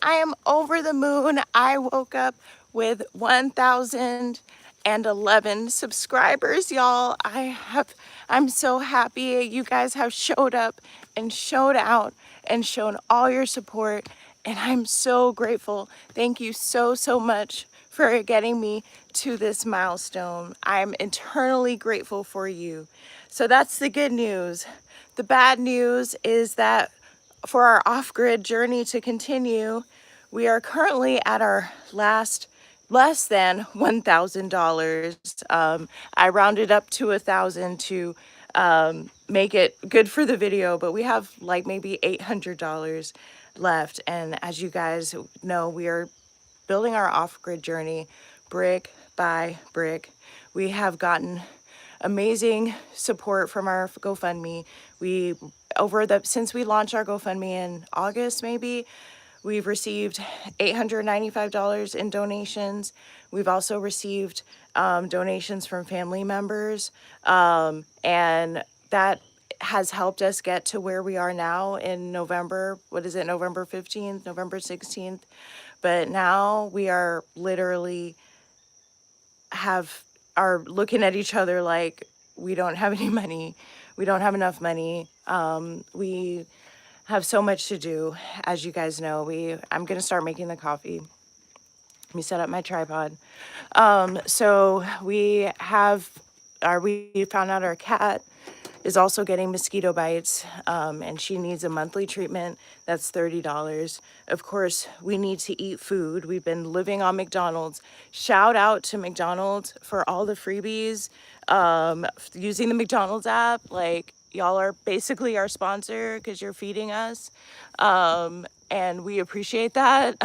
I am over the moon. I woke up with 1,011 subscribers, y'all. I'm so happy you guys have showed up and showed out and shown all your support, and I'm so grateful. Thank you so much for getting me to this milestone. I'm eternally grateful for you. So that's the good news. The bad news is that for our off-grid journey to continue, we are currently at our less than $1,000. I rounded up to 1,000 to make it good for the video, but we have like maybe $800 left. And as you guys know, we are building our off-grid journey brick by brick. We have gotten amazing support from our GoFundMe. Since we launched our GoFundMe in August, maybe, we've received $895 in donations. We've also received donations from family members, and that has helped us get to where we are now in November. What is it, November 15th, November 16th? But now we are literally are looking at each other like we don't have any money. We don't have enough money. We have so much to do, as you guys know. I'm gonna start making the coffee. Let me set up my tripod. So we found out our cat is also getting mosquito bites, and she needs a monthly treatment. That's $30. Of course, we need to eat food. We've been living on McDonald's. Shout out to McDonald's for all the freebies, using the McDonald's app. Like, y'all are basically our sponsor because you're feeding us, and we appreciate that.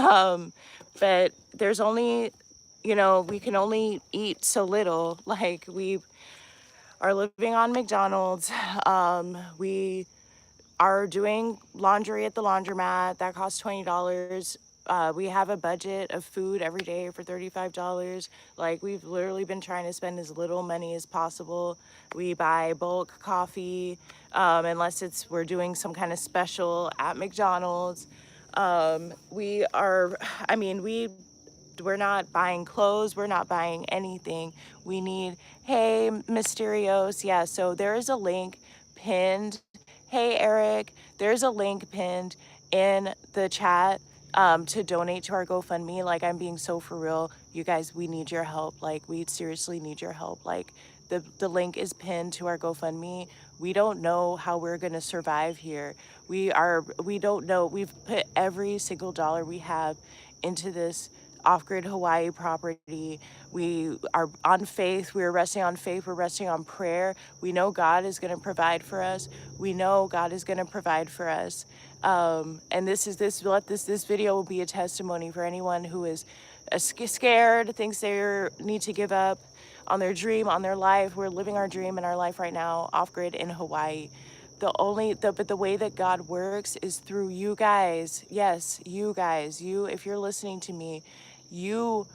But there's only, we can only eat so little. Like, we are living on McDonald's. We are doing laundry at the laundromat. That costs $20. We have a budget of food every day for $35. Like, we've literally been trying to spend as little money as possible. We buy bulk coffee, unless we're doing some kind of special at McDonald's. We're not buying clothes. We're not buying anything. We need, hey, Mysterios. Yeah, so there is a link pinned. Hey, Eric, there's a link pinned in the chat to donate to our GoFundMe. Like, I'm being so for real. You guys, we need your help. Like, we seriously need your help. Like, the link is pinned to our GoFundMe. We don't know how we're going to survive here. We don't know. We've put every single dollar we have into this off-grid Hawaii property. We are on faith. We're resting on faith. We're resting on prayer. We know God is going to provide for us. We know God is going to provide for us. And this video will be a testimony for anyone who is scared, thinks they need to give up on their dream, on their life. We're living our dream in our life right now, off-grid in Hawaii. But the way that God works is through you guys. Yes, you guys. If you're listening to me, you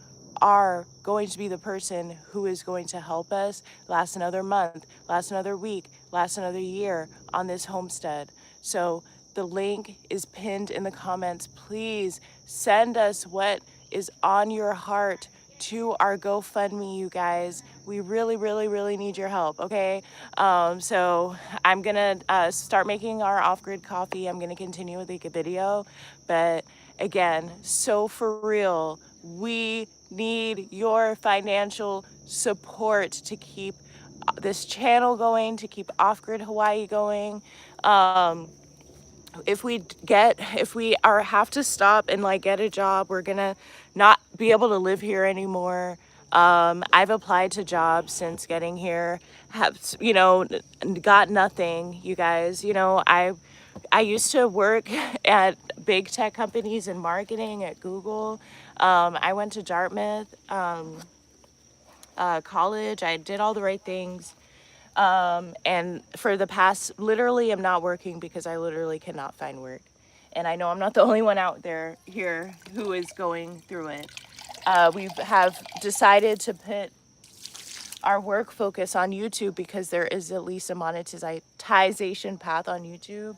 are going to be the person who is going to help us last another month, last another week, last another year on this homestead. So the link is pinned in the comments. Please send us what is on your heart to our GoFundMe, you guys. We really need your help, okay? So I'm gonna start making our off-grid coffee. I'm gonna continue with the video, but again, so for real, we need your financial support to keep this channel going, to keep off-grid Hawaii going. If we have to stop and like get a job, we're gonna not be able to live here anymore. I've applied to jobs since getting here, got nothing, you guys. I used to work at big tech companies in marketing at Google. I went to Dartmouth college. I did all the right things. And for the past, literally, I'm not working because I literally cannot find work. And I know I'm not the only one out there here who is going through it. We have decided to put our work focus on YouTube because there is at least a monetization path on YouTube.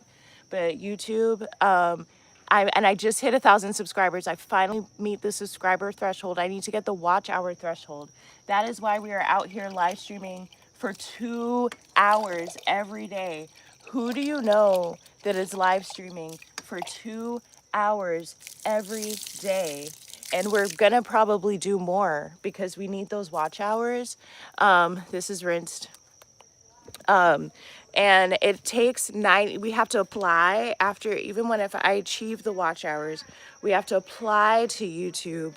But YouTube, I just hit 1,000 subscribers. I finally meet the subscriber threshold. I need to get the watch hour threshold. That is why we are out here live streaming for 2 hours every day. Who do you know that is live streaming for 2 hours every day? And we're gonna probably do more because we need those watch hours. This is rinsed. And it takes 9, we have to apply after, even when if I achieve the watch hours, we have to apply to YouTube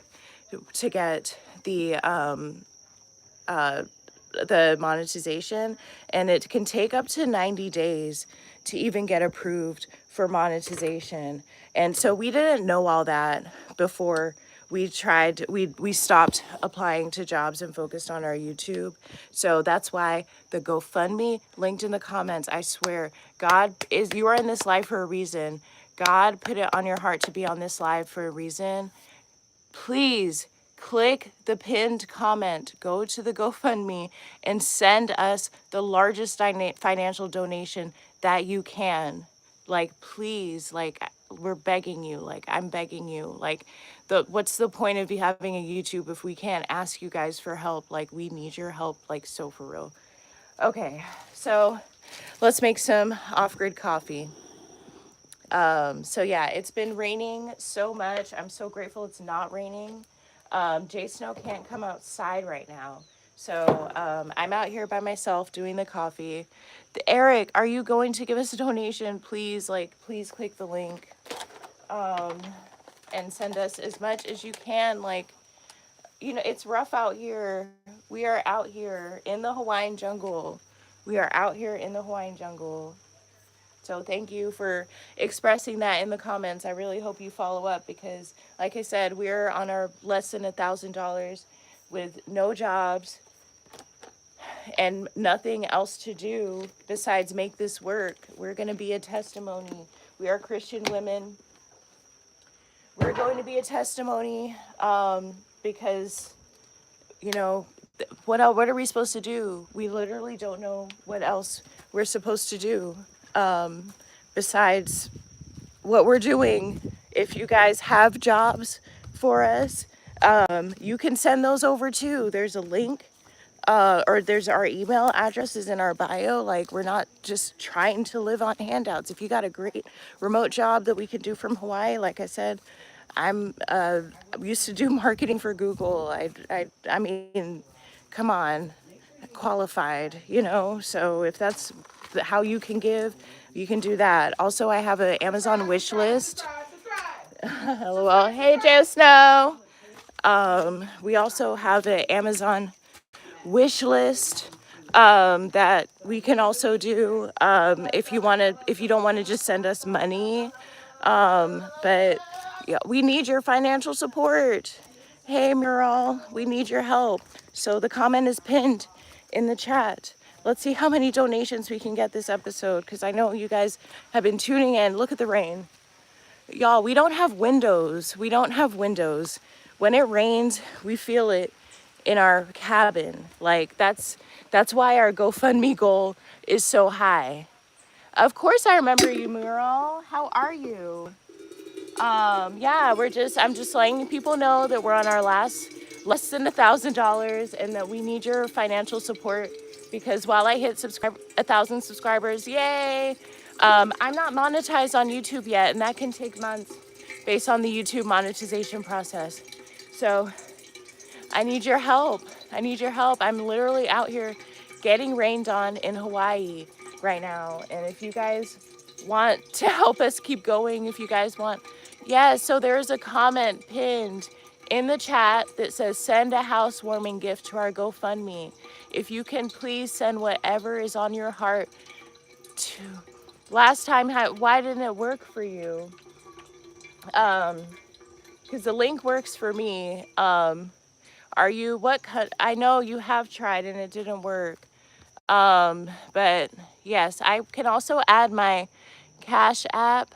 to get the monetization, and it can take up to 90 days to even get approved for monetization. And so we didn't know all that before we tried, we stopped applying to jobs and focused on our YouTube. So that's why the GoFundMe linked in the comments. I swear, God is, you are in this live for a reason. God put it on your heart to be on this live for a reason. Please click the pinned comment, go to the GoFundMe, and send us the largest financial donation that you can. Like, please, like, we're begging you, like, I'm begging you. Like, what's the point of you having a YouTube if we can't ask you guys for help? Like, we need your help, like, so for real. Okay, so let's make some off-grid coffee. So yeah, it's been raining so much. I'm so grateful it's not raining. Jay Snow can't come outside right now. So I'm out here by myself doing the coffee. Eric, are you going to give us a donation? Please, like, please click the link and send us as much as you can. Like, you know, it's rough out here. We are out here in the Hawaiian jungle. We are out here in the Hawaiian jungle. So thank you for expressing that in the comments. I really hope you follow up because, like I said, we're on our less than $1,000 with no jobs and nothing else to do besides make this work. We're going to be a testimony. We are Christian women. We're going to be a testimony because, you know, what are we supposed to do? We literally don't know what else we're supposed to do besides what we're doing. If you guys have jobs for us, you can send those over too. There's a link or there's our email address is in our bio. Like, we're not just trying to live on handouts. If you got a great remote job that we can do from Hawaii, like I said, I'm used to do marketing for Google. I mean, come on, qualified, you know. So if that's how you can give, you can do that. Also, I have an Amazon wish list. LOL. Hey, Joe Snow. We also have an Amazon wish list that we can also do if you want to, if you don't want to just send us money. But yeah, we need your financial support. Hey, Mural, we need your help. So the comment is pinned in the chat. Let's see how many donations we can get this episode, because I know you guys have been tuning in. Look at the rain. Y'all, we don't have windows. We don't have windows. When it rains, we feel it in our cabin. Like, that's why our GoFundMe goal is so high. Of course I remember you, Mural. How are you? Yeah, I'm just letting people know that we're on our less than $1,000 and that we need your financial support because while I hit 1,000 subscribers, yay! I'm not monetized on YouTube yet, and that can take months based on the YouTube monetization process. So I need your help. I need your help. I'm literally out here getting rained on in Hawaii right now. And if you guys want to help us keep going, if you guys want, yeah, so there's a comment pinned in the chat that says send a housewarming gift to our GoFundMe. If you can please send whatever is on your heart to, last time, why didn't it work for you? Because the link works for me. Are you, I know you have tried and it didn't work. But yes, I can also add my Cash App.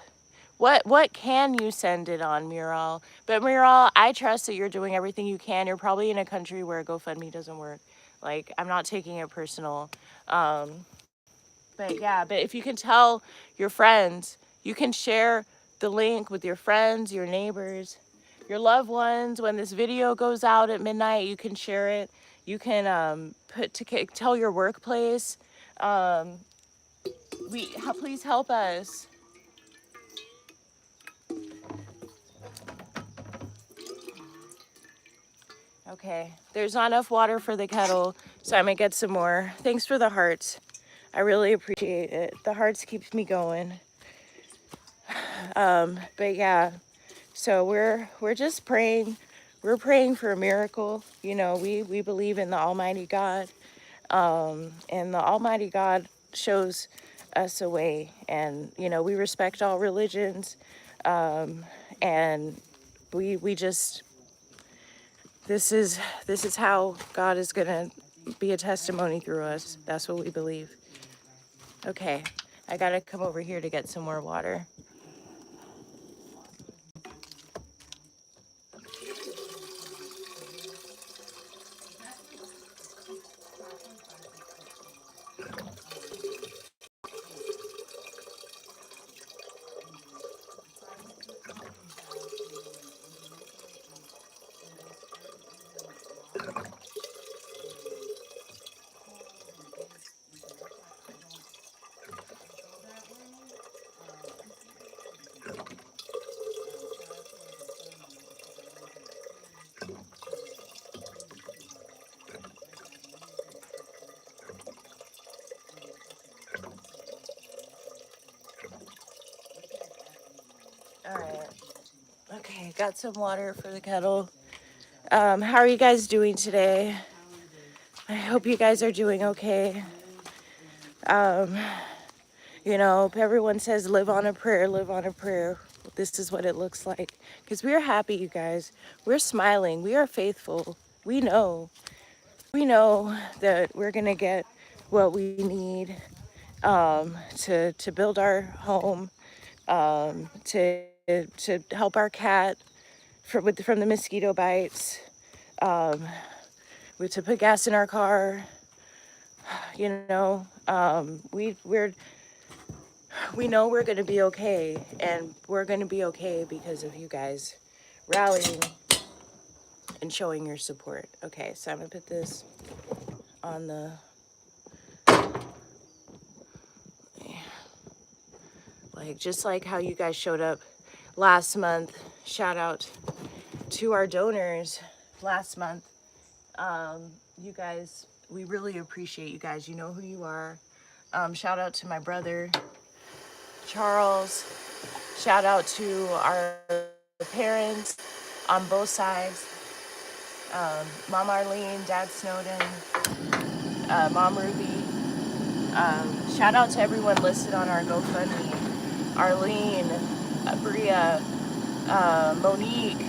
What can you send it on, Mural? But Mural, I trust that you're doing everything you can. You're probably in a country where GoFundMe doesn't work. Like, I'm not taking it personal. But yeah, but if you can tell your friends, you can share the link with your friends, your neighbors, your loved ones. When this video goes out at midnight, you can share it. You can tell your workplace. Please help us. Okay, there's not enough water for the kettle, so I'm gonna get some more. Thanks for the hearts. I really appreciate it. The hearts keeps me going. But yeah, so we're just praying. We're praying for a miracle. You know, we believe in the Almighty God, and the Almighty God shows us a way. And you know, we respect all religions, and we just this is how God is gonna be a testimony through us. That's what we believe. Okay, I gotta come over here to get some more water. All right. Okay, got some water for the kettle. How are you guys doing today? I hope you guys are doing okay. You know, everyone says live on a prayer, live on a prayer. This is what it looks like. Because we're happy, you guys. We're smiling. We are faithful. We know. We know that we're going to get what we need to build our home, to help our cat from the mosquito bites, to put gas in our car. You know, we know we're going to be okay, and we're going to be okay because of you guys rallying and showing your support. Okay, so I'm going to put this on the, just like how you guys showed up last month. Shout out to our donors last month. You guys, we really appreciate you guys. You know who you are. Shout out to my brother, Charles. Shout out to our parents on both sides. Mom Arlene, Dad Snowden, Mom Ruby. Shout out to everyone listed on our GoFundMe. Arlene, Bria, Monique.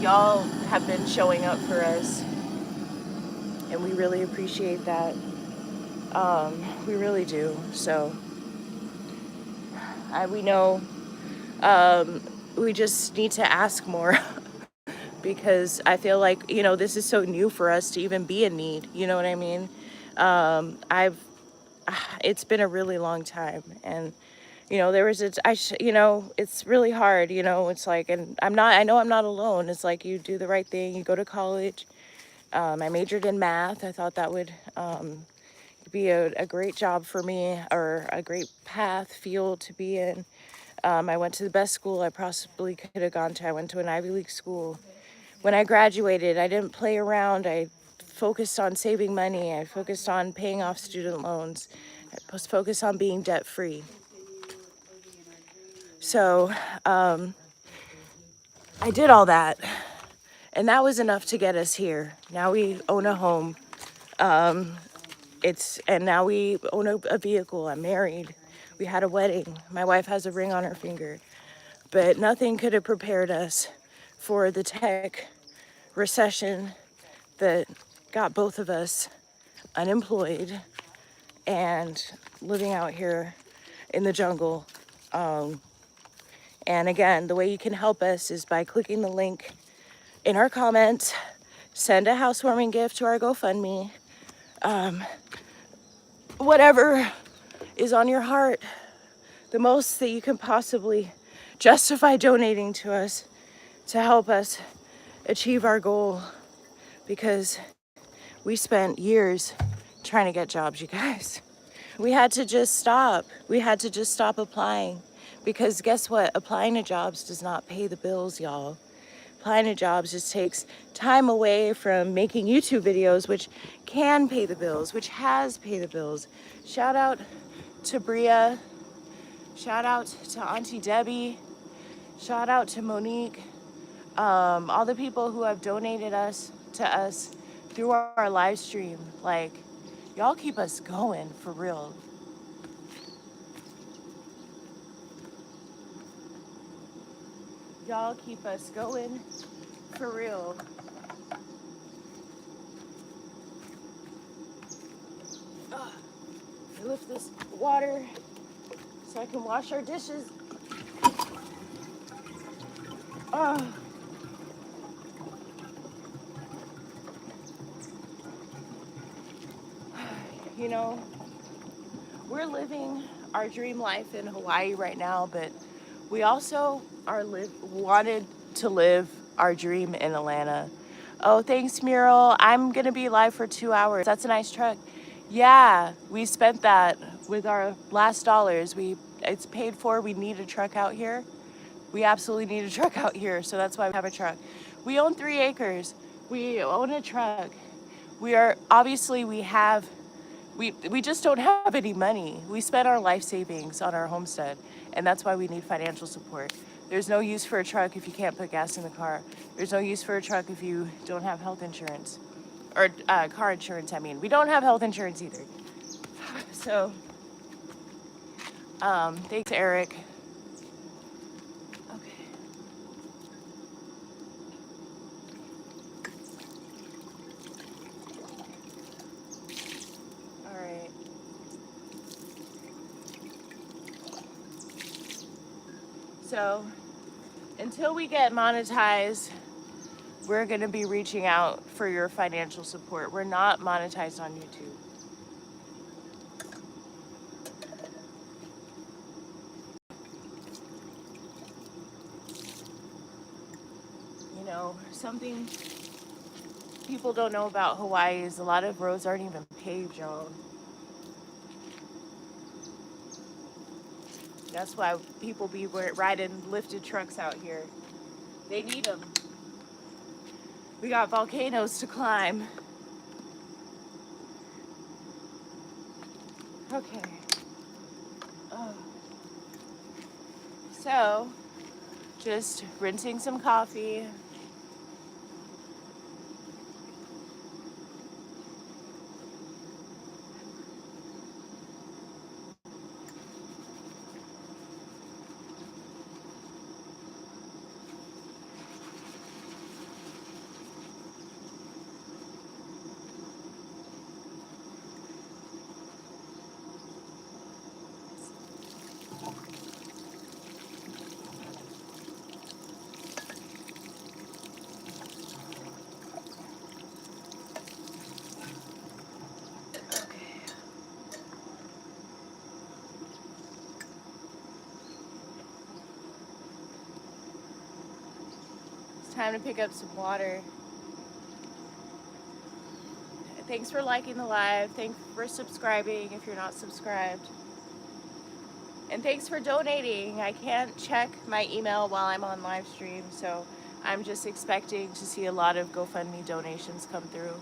Y'all have been showing up for us, and we really appreciate that. We really do. So we know we just need to ask more because I feel like, you know, this is so new for us to even be in need. You know what I mean? It's been a really long time, and you know, you know, it's really hard, you know, it's like, and I know I'm not alone. It's like, you do the right thing, you go to college. I majored in math. I thought that would be a great job for me, or a great field to be in. I went to the best school I possibly could have gone to. I went to an Ivy League school. When I graduated, I didn't play around. I focused on saving money. I focused on paying off student loans. I was focused on being debt free. So I did all that, and that was enough to get us here. Now we own a home. And now we own a vehicle. I'm married. We had a wedding. My wife has a ring on her finger. But nothing could have prepared us for the tech recession that got both of us unemployed and living out here in the jungle. And again, the way you can help us is by clicking the link in our comments. Send a housewarming gift to our GoFundMe. Whatever is on your heart, the most that you can possibly justify donating to us to help us achieve our goal, because we spent years trying to get jobs, you guys. We had to just stop. We had to just stop applying, because guess what? Applying to jobs does not pay the bills, y'all. Applying to jobs just takes time away from making YouTube videos, which can pay the bills, which has paid the bills. Shout out to Bria. Shout out to Auntie Debbie. Shout out to Monique. All the people who have donated to us through our live stream. Like, y'all keep us going, for real. Y'all keep us going, for real. I lift this water so I can wash our dishes. You know, we're living our dream life in Hawaii right now, but we also wanted to live our dream in Atlanta. Oh, thanks, Mural. I'm gonna be live for 2 hours. That's a nice truck. Yeah, we spent that with our last dollars. It's paid for. We need a truck out here. We absolutely need a truck out here, so that's why we have a truck. We own 3 acres. We own a truck. We just don't have any money. We spent our life savings on our homestead, and that's why we need financial support. There's no use for a truck if you can't put gas in the car. There's no use for a truck if you don't have health insurance. Or car insurance, I mean. We don't have health insurance either. So, thanks, Eric. Okay. All right. So, until we get monetized, we're going to be reaching out for your financial support. We're not monetized on YouTube. You know, something people don't know about Hawaii is a lot of roads aren't even paved, y'all. That's why people be riding lifted trucks out here. They need them. We got volcanoes to climb. Okay. So, just rinsing some coffee. Time to pick up some water. Thanks for liking the live. Thanks for subscribing if you're not subscribed. And thanks for donating. I can't check my email while I'm on live stream, so I'm just expecting to see a lot of GoFundMe donations come through.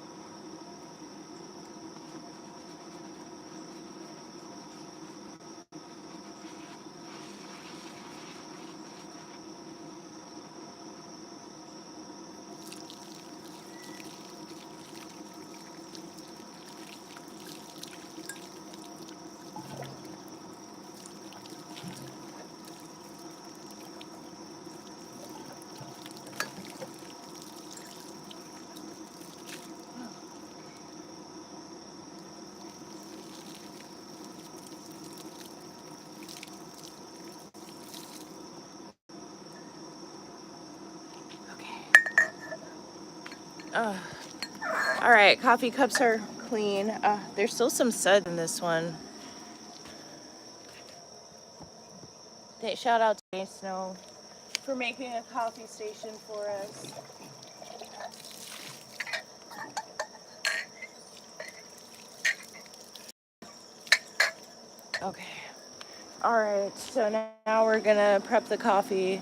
All right, coffee cups are clean. There's still some suds in this one. Shout out to Snow for making a coffee station for us. Okay. All right. So now we're gonna prep the coffee.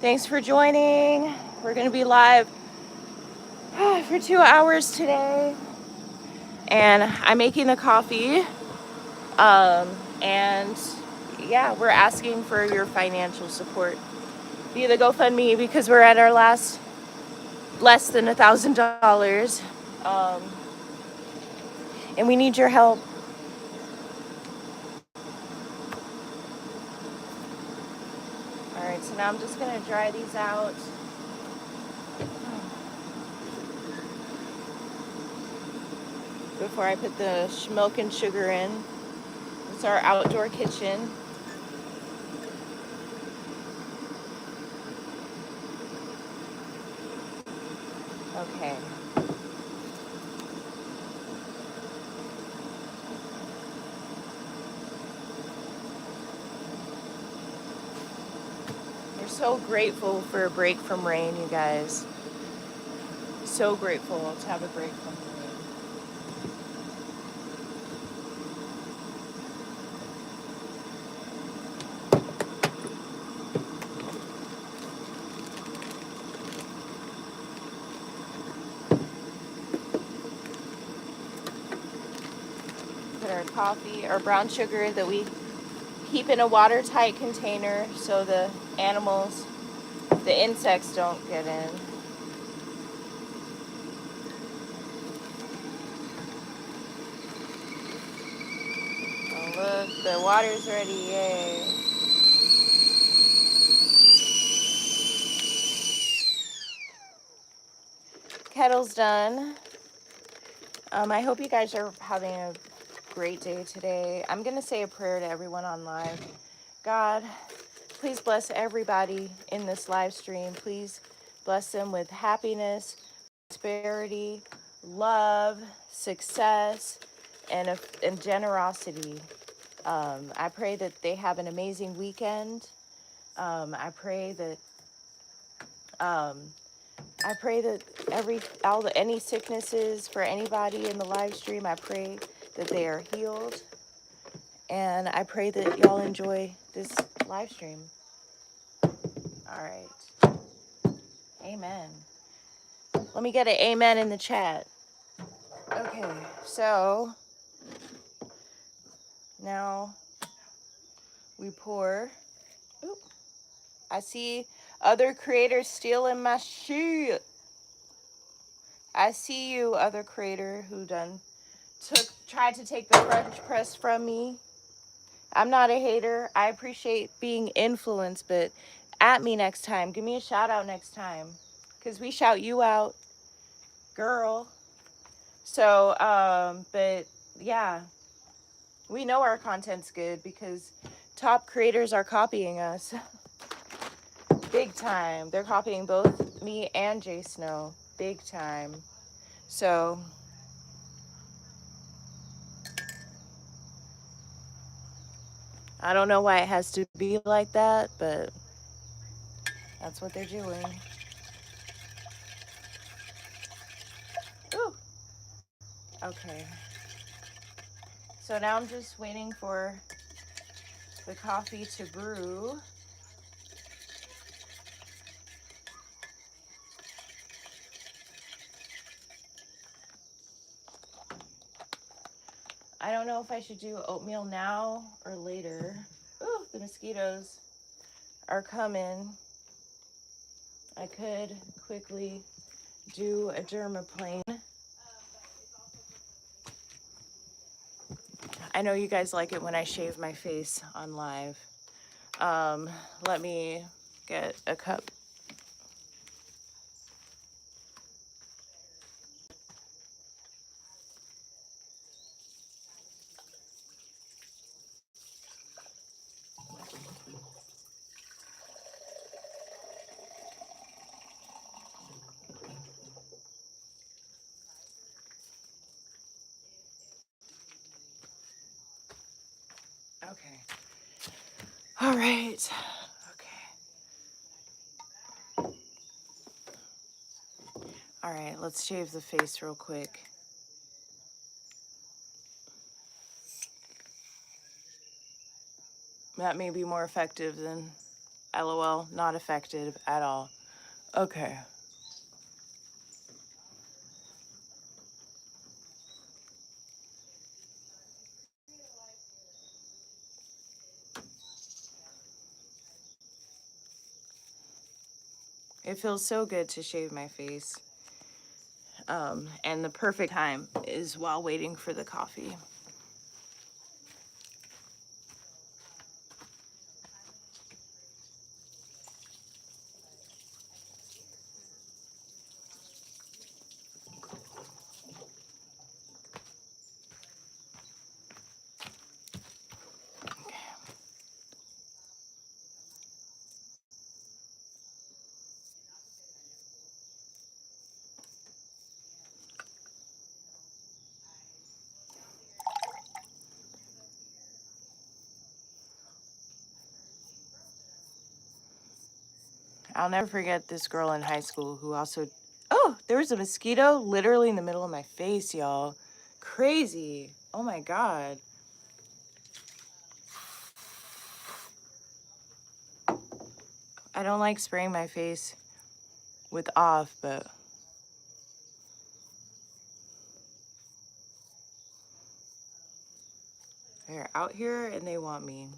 Thanks for joining. We're gonna be live for 2 hours today, and I'm making the coffee. And yeah, we're asking for your financial support via the GoFundMe because we're at our less than $1,000, and we need your help. All right, so now I'm just gonna dry these out. Before I put the milk and sugar in. It's our outdoor kitchen. Okay. We're so grateful for a break from rain, you guys. So grateful to have a break from rain. Put our coffee, our brown sugar that we keep in a watertight container so the animals, the insects don't get in. Oh, look, the water's ready, yay. Kettle's done. I hope you guys are having a great day today. I'm going to say a prayer to everyone on live. God, please bless everybody in this live stream. Please bless them with happiness, prosperity, love, success, and generosity. I pray that they have an amazing weekend. I pray that any sicknesses for anybody in the live stream, I pray that they are healed. And I pray that y'all enjoy this live stream. All right. Amen. Let me get an amen in the chat. Okay, so now we pour. Oop. I see other creators stealing my shit. I see you, other creator who tried to take the French press from me. I'm not a hater. I appreciate being influenced, but at me next time. Give me a shout out next time, because we shout you out, girl. So, but yeah, we know our content's good because top creators are copying us. Big time. They're copying both me and Jay Snow. Big time. So I don't know why it has to be like that, but that's what they're doing. Ooh. Okay. So now I'm just waiting for the coffee to brew. I don't know if I should do oatmeal now or later. Ooh, the mosquitoes are coming. I could quickly do a dermaplane. I know you guys like it when I shave my face on live. Let me get a cup. Okay. All right. All right, let's shave the face real quick. That may be more effective than LOL, not effective at all. Okay. It feels so good to shave my face. And the perfect time is while waiting for the coffee. I'll never forget this girl in high school who also... Oh, there was a mosquito literally in the middle of my face, y'all. Crazy. Oh my God. I don't like spraying my face with off, but... They're out here and they want me.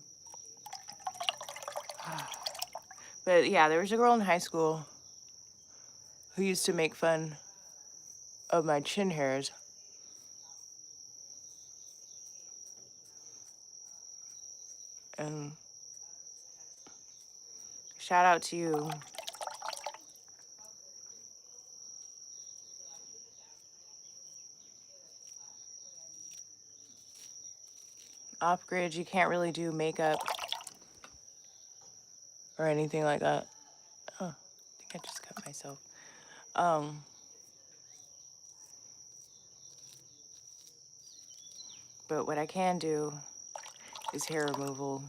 But yeah, there was a girl in high school who used to make fun of my chin hairs. And shout out to you. Off grid, you can't really do makeup or anything like that. Oh, I think I just cut myself. But what I can do is hair removal.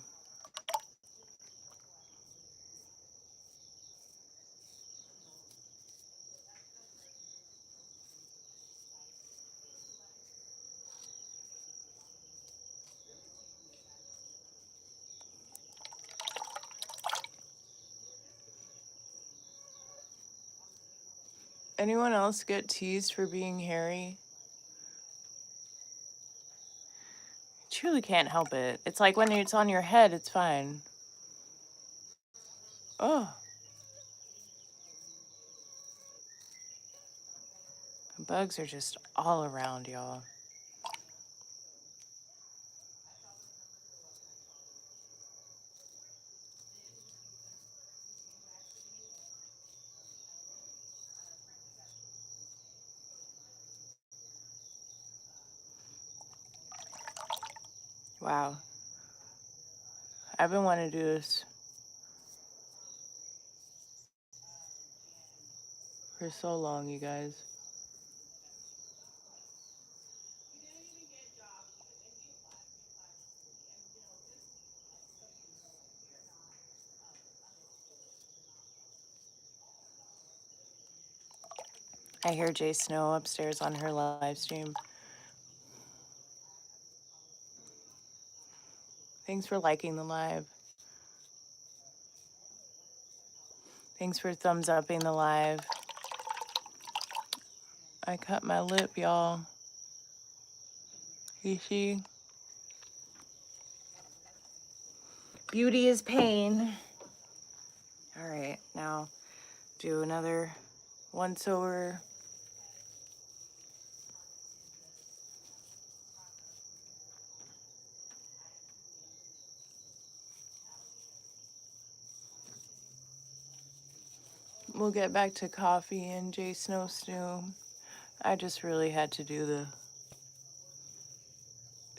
Anyone else get teased for being hairy? You truly can't help it. It's like when it's on your head, it's fine. Oh. Bugs are just all around, y'all. Wow. I've been wanting to do this for so long, you guys. I hear Jay Snow upstairs on her live stream. Thanks for liking the live. Thanks for thumbs upping the live. I cut my lip, y'all. You see? Beauty is pain. All right, now do another once over. We'll get back to coffee and Jay Snow Stew. I just really had to do the...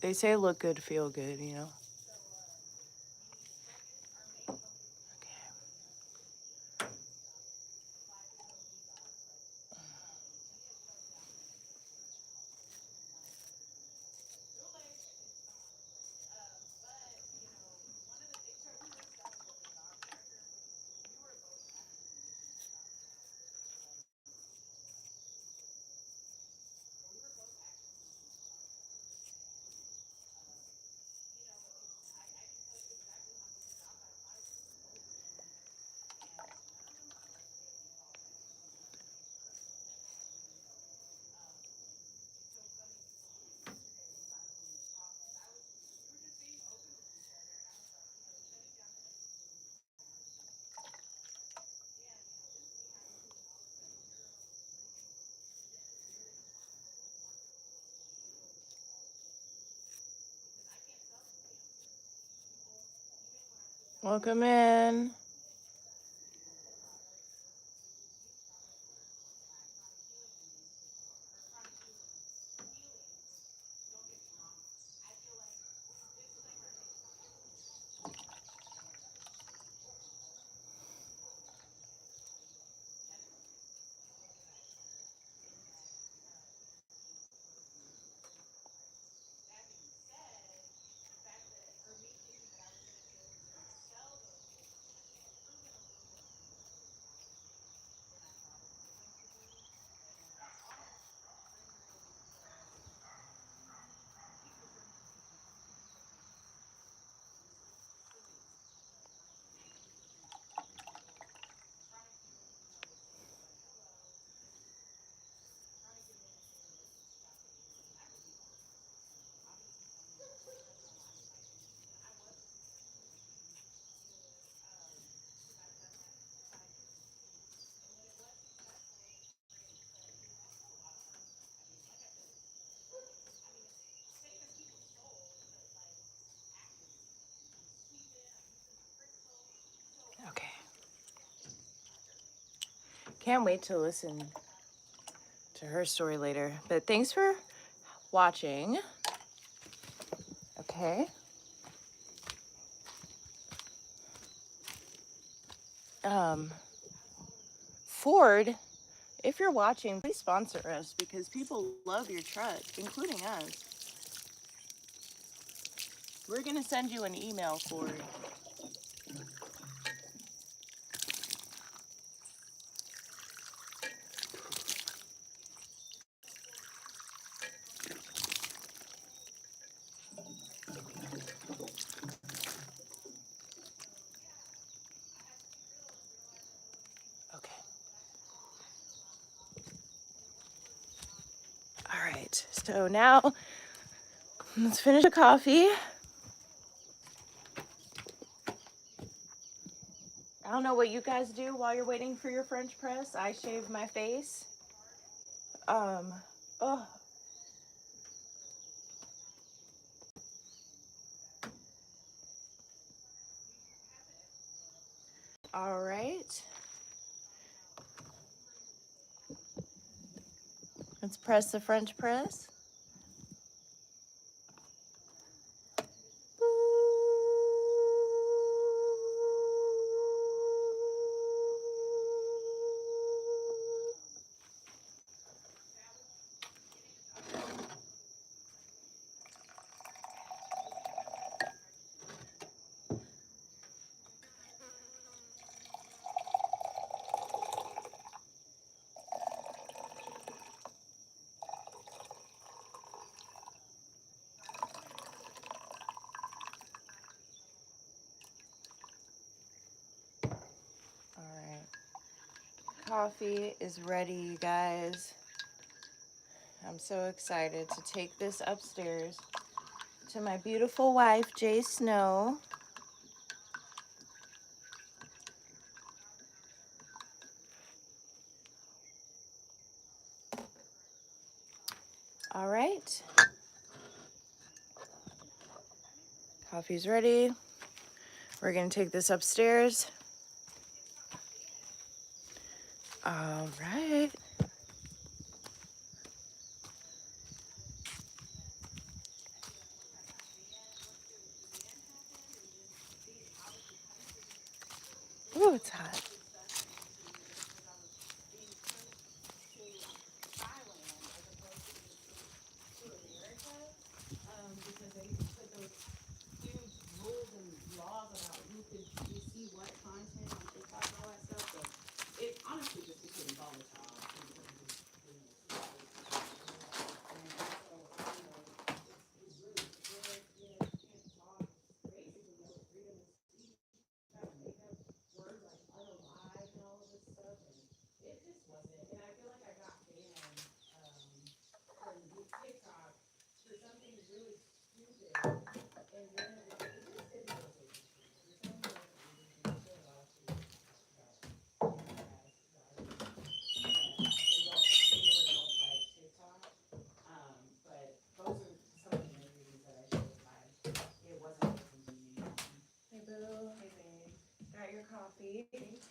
They say look good, feel good, you know? Welcome in. Okay. Can't wait to listen to her story later. But thanks for watching. Okay. Ford, if you're watching, please sponsor us because people love your truck, including us. We're going to send you an email, Ford. Okay. All right. So now let's finish the coffee. I don't know what you guys do while you're waiting for your French press. I shave my face. Oh. All right. Let's press the French press. Coffee is ready, you guys. I'm so excited to take this upstairs to my beautiful wife, Jay Snow. All right. Coffee's ready. We're going to take this upstairs. All right. Ooh, it's hot.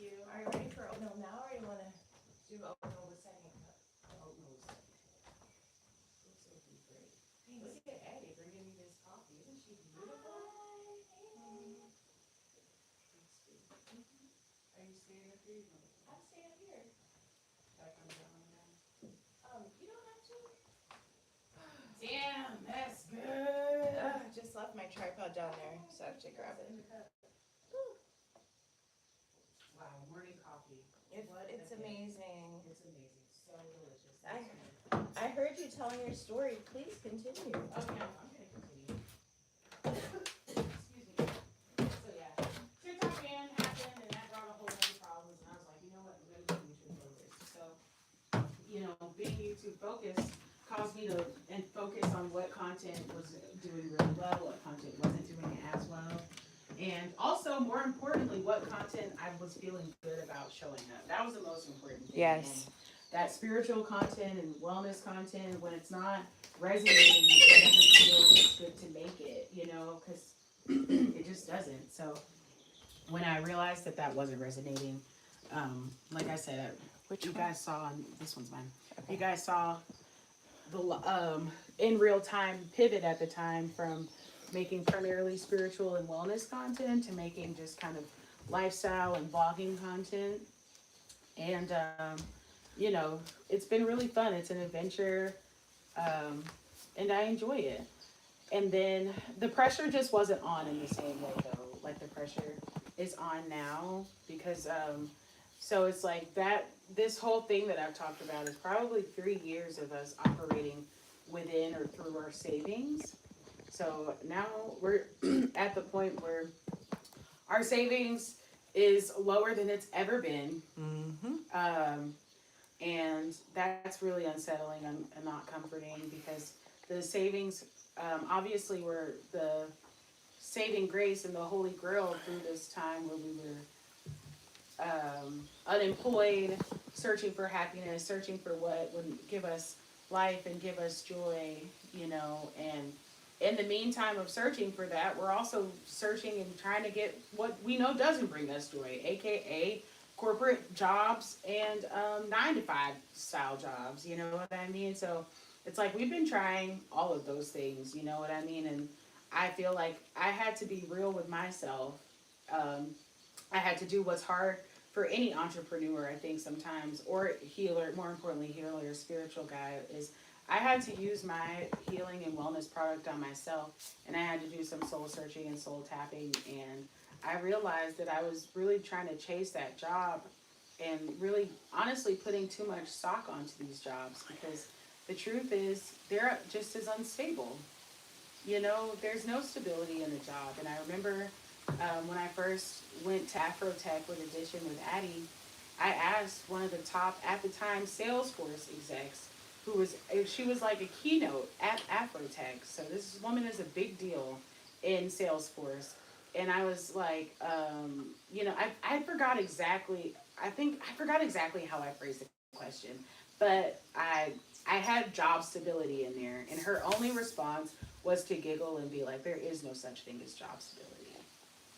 you. Are you ready for oatmeal now, or you want to do oatmeal with second cup? Oatmeal with second cup. This will be great. Look at Addy bringing me this coffee. Isn't she beautiful? Are you staying up here? I'm staying here. Should I come down now? You don't have to. Damn, that's good. I just left my tripod down there, so I have to grab it. Wow, morning coffee. It's amazing. It's amazing. So delicious. I heard you telling your story. Please continue. Oh, yeah, I'm going to continue. Excuse me. So, yeah, TikTok ban happened, and that brought a whole bunch of problems. And I was like, you know what? I'm going to be YouTube focused. So, being YouTube focused caused me to focus on what content was doing really well, what content wasn't doing as well. And also, more importantly, what content I was feeling good about showing up. That was the most important thing. Yes. And that spiritual content and wellness content, when it's not resonating, it doesn't feel good to make it, because it just doesn't. So when I realized that wasn't resonating, like I said, you guys saw, this one's mine. Okay. You guys saw the in real time pivot at the time from making primarily spiritual and wellness content to making just kind of lifestyle and vlogging content. And, it's been really fun. It's an adventure. And I enjoy it. And then the pressure just wasn't on in the same way though. Like the pressure is on now because, so it's like this whole thing that I've talked about is probably 3 years of us operating within or through our savings. So now we're at the point where our savings is lower than it's ever been. Mm-hmm. And that's really unsettling and not comforting because the savings, obviously were the saving grace and the holy grail through this time where we were unemployed, searching for happiness, searching for what would give us life and give us joy, and in the meantime of searching for that, we're also searching and trying to get what we know doesn't bring us joy, aka corporate jobs and 9-to-5 style jobs, you know what I mean? So it's like we've been trying all of those things, you know what I mean? And I feel like I had to be real with myself. I had to do what's hard for any entrepreneur, I think sometimes, or healer, more importantly, healer or spiritual guy, is I had to use my healing and wellness product on myself, and I had to do some soul searching and soul tapping, and I realized that I was really trying to chase that job and really honestly putting too much stock onto these jobs because the truth is they're just as unstable. There's no stability in the job. And I remember when I first went to Afrotech with Addition with Addy, I asked one of the top, at the time, Salesforce execs, she was like a keynote at Afrotech. So this woman is a big deal in Salesforce. And I was like, I forgot exactly, I forgot exactly how I phrased the question, but I had job stability in there. And her only response was to giggle and be like, there is no such thing as job stability.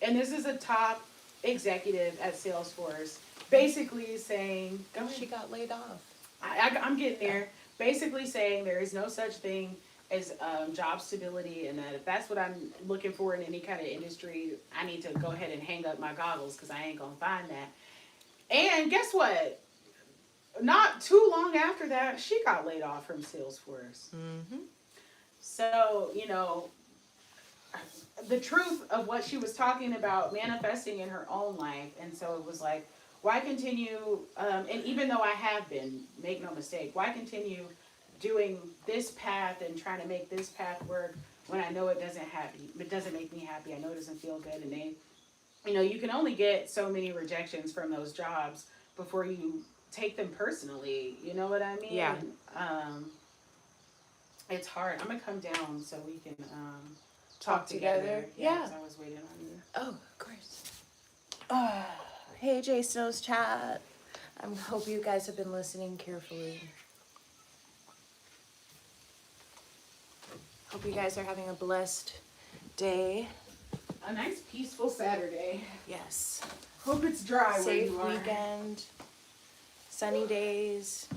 And this is a top executive at Salesforce basically saying, She got laid off. I'm getting there. Basically saying there is no such thing as job stability, and that if that's what I'm looking for in any kind of industry, I need to go ahead and hang up my goggles because I ain't going to find that. And guess what? Not too long after that, she got laid off from Salesforce. Mm-hmm. So, the truth of what she was talking about manifesting in her own life. And so it was like, why continue, and even though I have been, make no mistake, why continue doing this path and trying to make this path work when I know it doesn't make me happy. I know it doesn't feel good. And you can only get so many rejections from those jobs before you take them personally. You know what I mean? Yeah. It's hard. I'm going to come down so we can talk together. Yeah. 'Cause I was waiting on you. Oh, of course. Hey, J Snow's chat. I hope you guys have been listening carefully. Hope you guys are having a blessed day. A nice peaceful Saturday. Yes. Hope it's dry where Safe you are. weekend. Sunny days.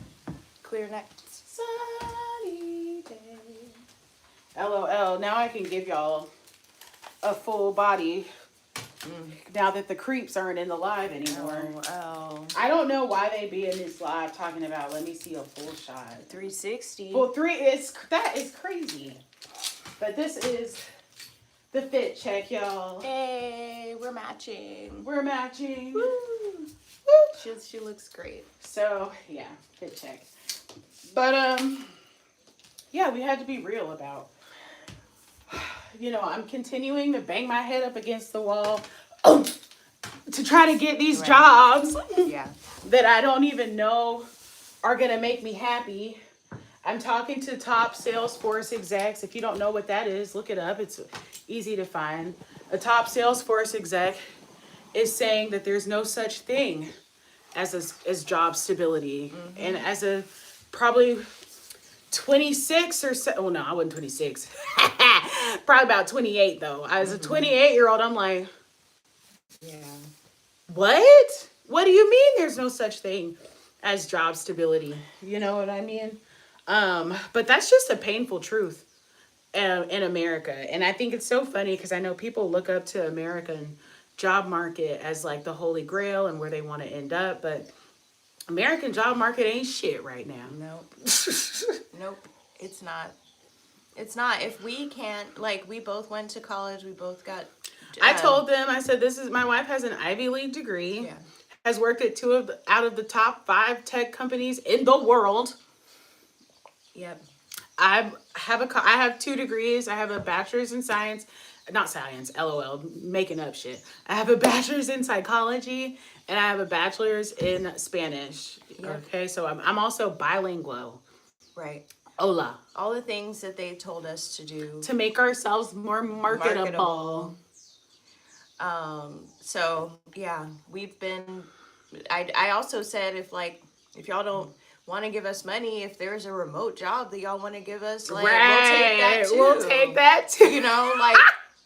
Clear nights. Sunny day. LOL. Now I can give y'all a full body. Now that the creeps aren't in the live anymore. Oh. I don't know why they be in this live talking about, let me see a full shot. 360. Well, that is crazy. But this is the fit check, y'all. Hey, we're matching. We're matching. Woo. Woo. She looks great. So, yeah, fit check. But, yeah, we had to be real about, I'm continuing to bang my head up against the wall to try to get these jobs that I don't even know are going to make me happy. I'm talking to top Salesforce execs. If you don't know what that is, look it up. It's easy to find. A top Salesforce exec is saying that there's no such thing as job stability. And as a probably 26 or so, well, no, I wasn't 26. Probably about 28 though. As a 28-year-old, I'm like, Yeah. what? What do you mean there's no such thing as job stability? You know what I mean? But that's just a painful truth in America. And I think it's so funny because I know people look up to American job market as like the holy grail and where they want to end up. But American job market ain't shit right now. Nope. Nope. It's not. It's not. If we can't, like, we both went to college. We both got. I told them, I said, my wife has an Ivy League degree. Yeah. Has worked at out of the top 5 tech companies in the world. Yep. I have 2 degrees. I have a bachelor's in science, not science, LOL, making up shit. I have a bachelor's in psychology and I have a bachelor's in Spanish. Yep. Okay, so I'm also bilingual. Right. Hola. All the things that they told us to do to make ourselves more marketable. So yeah, we've been. I also said if y'all don't want to give us money, if there's a remote job that y'all want to give us, like, right. we'll take that too. You know, like.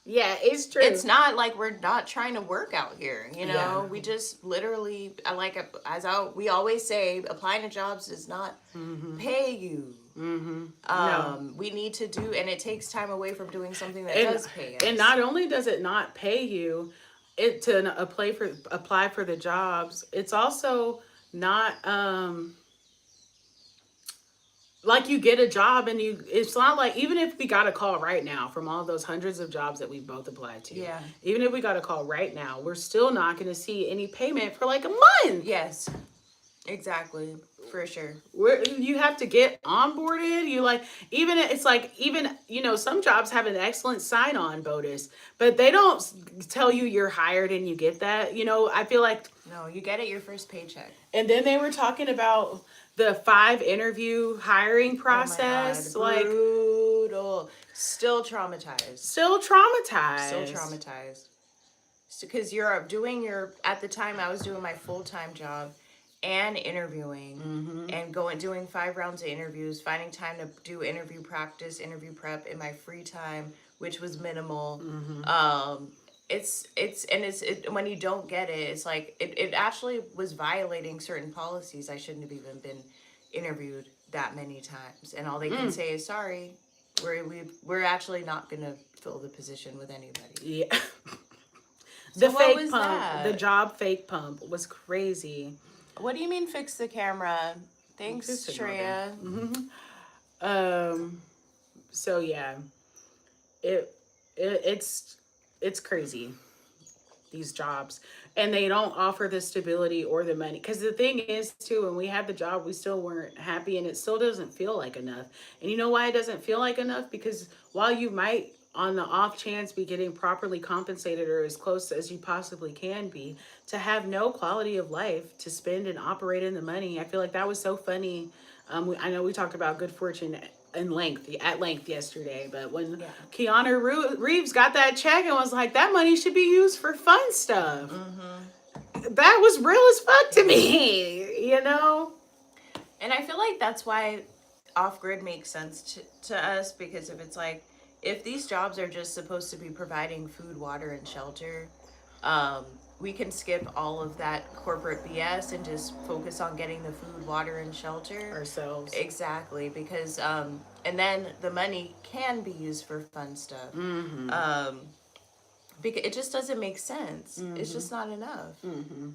Yeah, it's true. It's not like we're not trying to work out here, you know. Yeah. We just literally, we always say, applying to jobs does not pay you. No. We need to do, and it takes time away from doing something that does pay us. And not only does it not pay you, to apply for the jobs, it's also not like you get a job and it's not like, even if we got a call right now from all those hundreds of jobs that we both applied to, even if we got a call right now, we're still not going to see any payment for like a month. Yes, exactly, for sure. You have to get onboarded. Some jobs have an excellent sign-on bonus, but they don't tell you you're hired and you get that. I feel like no, you get it your first paycheck. And then they were talking about the 5 interview hiring process. Oh my God, brutal. Still traumatized. Because at the time I was doing my full-time job and interviewing and doing 5 rounds of interviews, finding time to do interview practice, interview prep in my free time, which was minimal. It's when you don't get it, it's like it actually was violating certain policies. I shouldn't have even been interviewed that many times, and all they can say is, sorry, we're actually not gonna fill the position with anybody. Yeah. So the fake pump, the job fake pump was crazy. What do you mean fix the camera? Thanks, Shreya. So yeah, it's crazy, these jobs, and they don't offer the stability or the money. Because the thing is too, when we had the job, we still weren't happy, and it still doesn't feel like enough. And you know why it doesn't feel like enough? Because while you might, on the off chance, be getting properly compensated or as close as you possibly can be, to have no quality of life to spend and operate in the money. I feel like that was so funny. I know we talked about good fortune at length yesterday, but when Keanu Reeves got that check and was like, that money should be used for fun stuff. That was real as fuck to me, And I feel like that's why off-grid makes sense to us, because if these jobs are just supposed to be providing food, water, and shelter, we can skip all of that corporate BS and just focus on getting the food, water, and shelter Ourselves. exactly, because and then the money can be used for fun stuff. Mm-hmm. um because it just doesn't make sense. It's Mm-hmm. just not enough. Mm-hmm.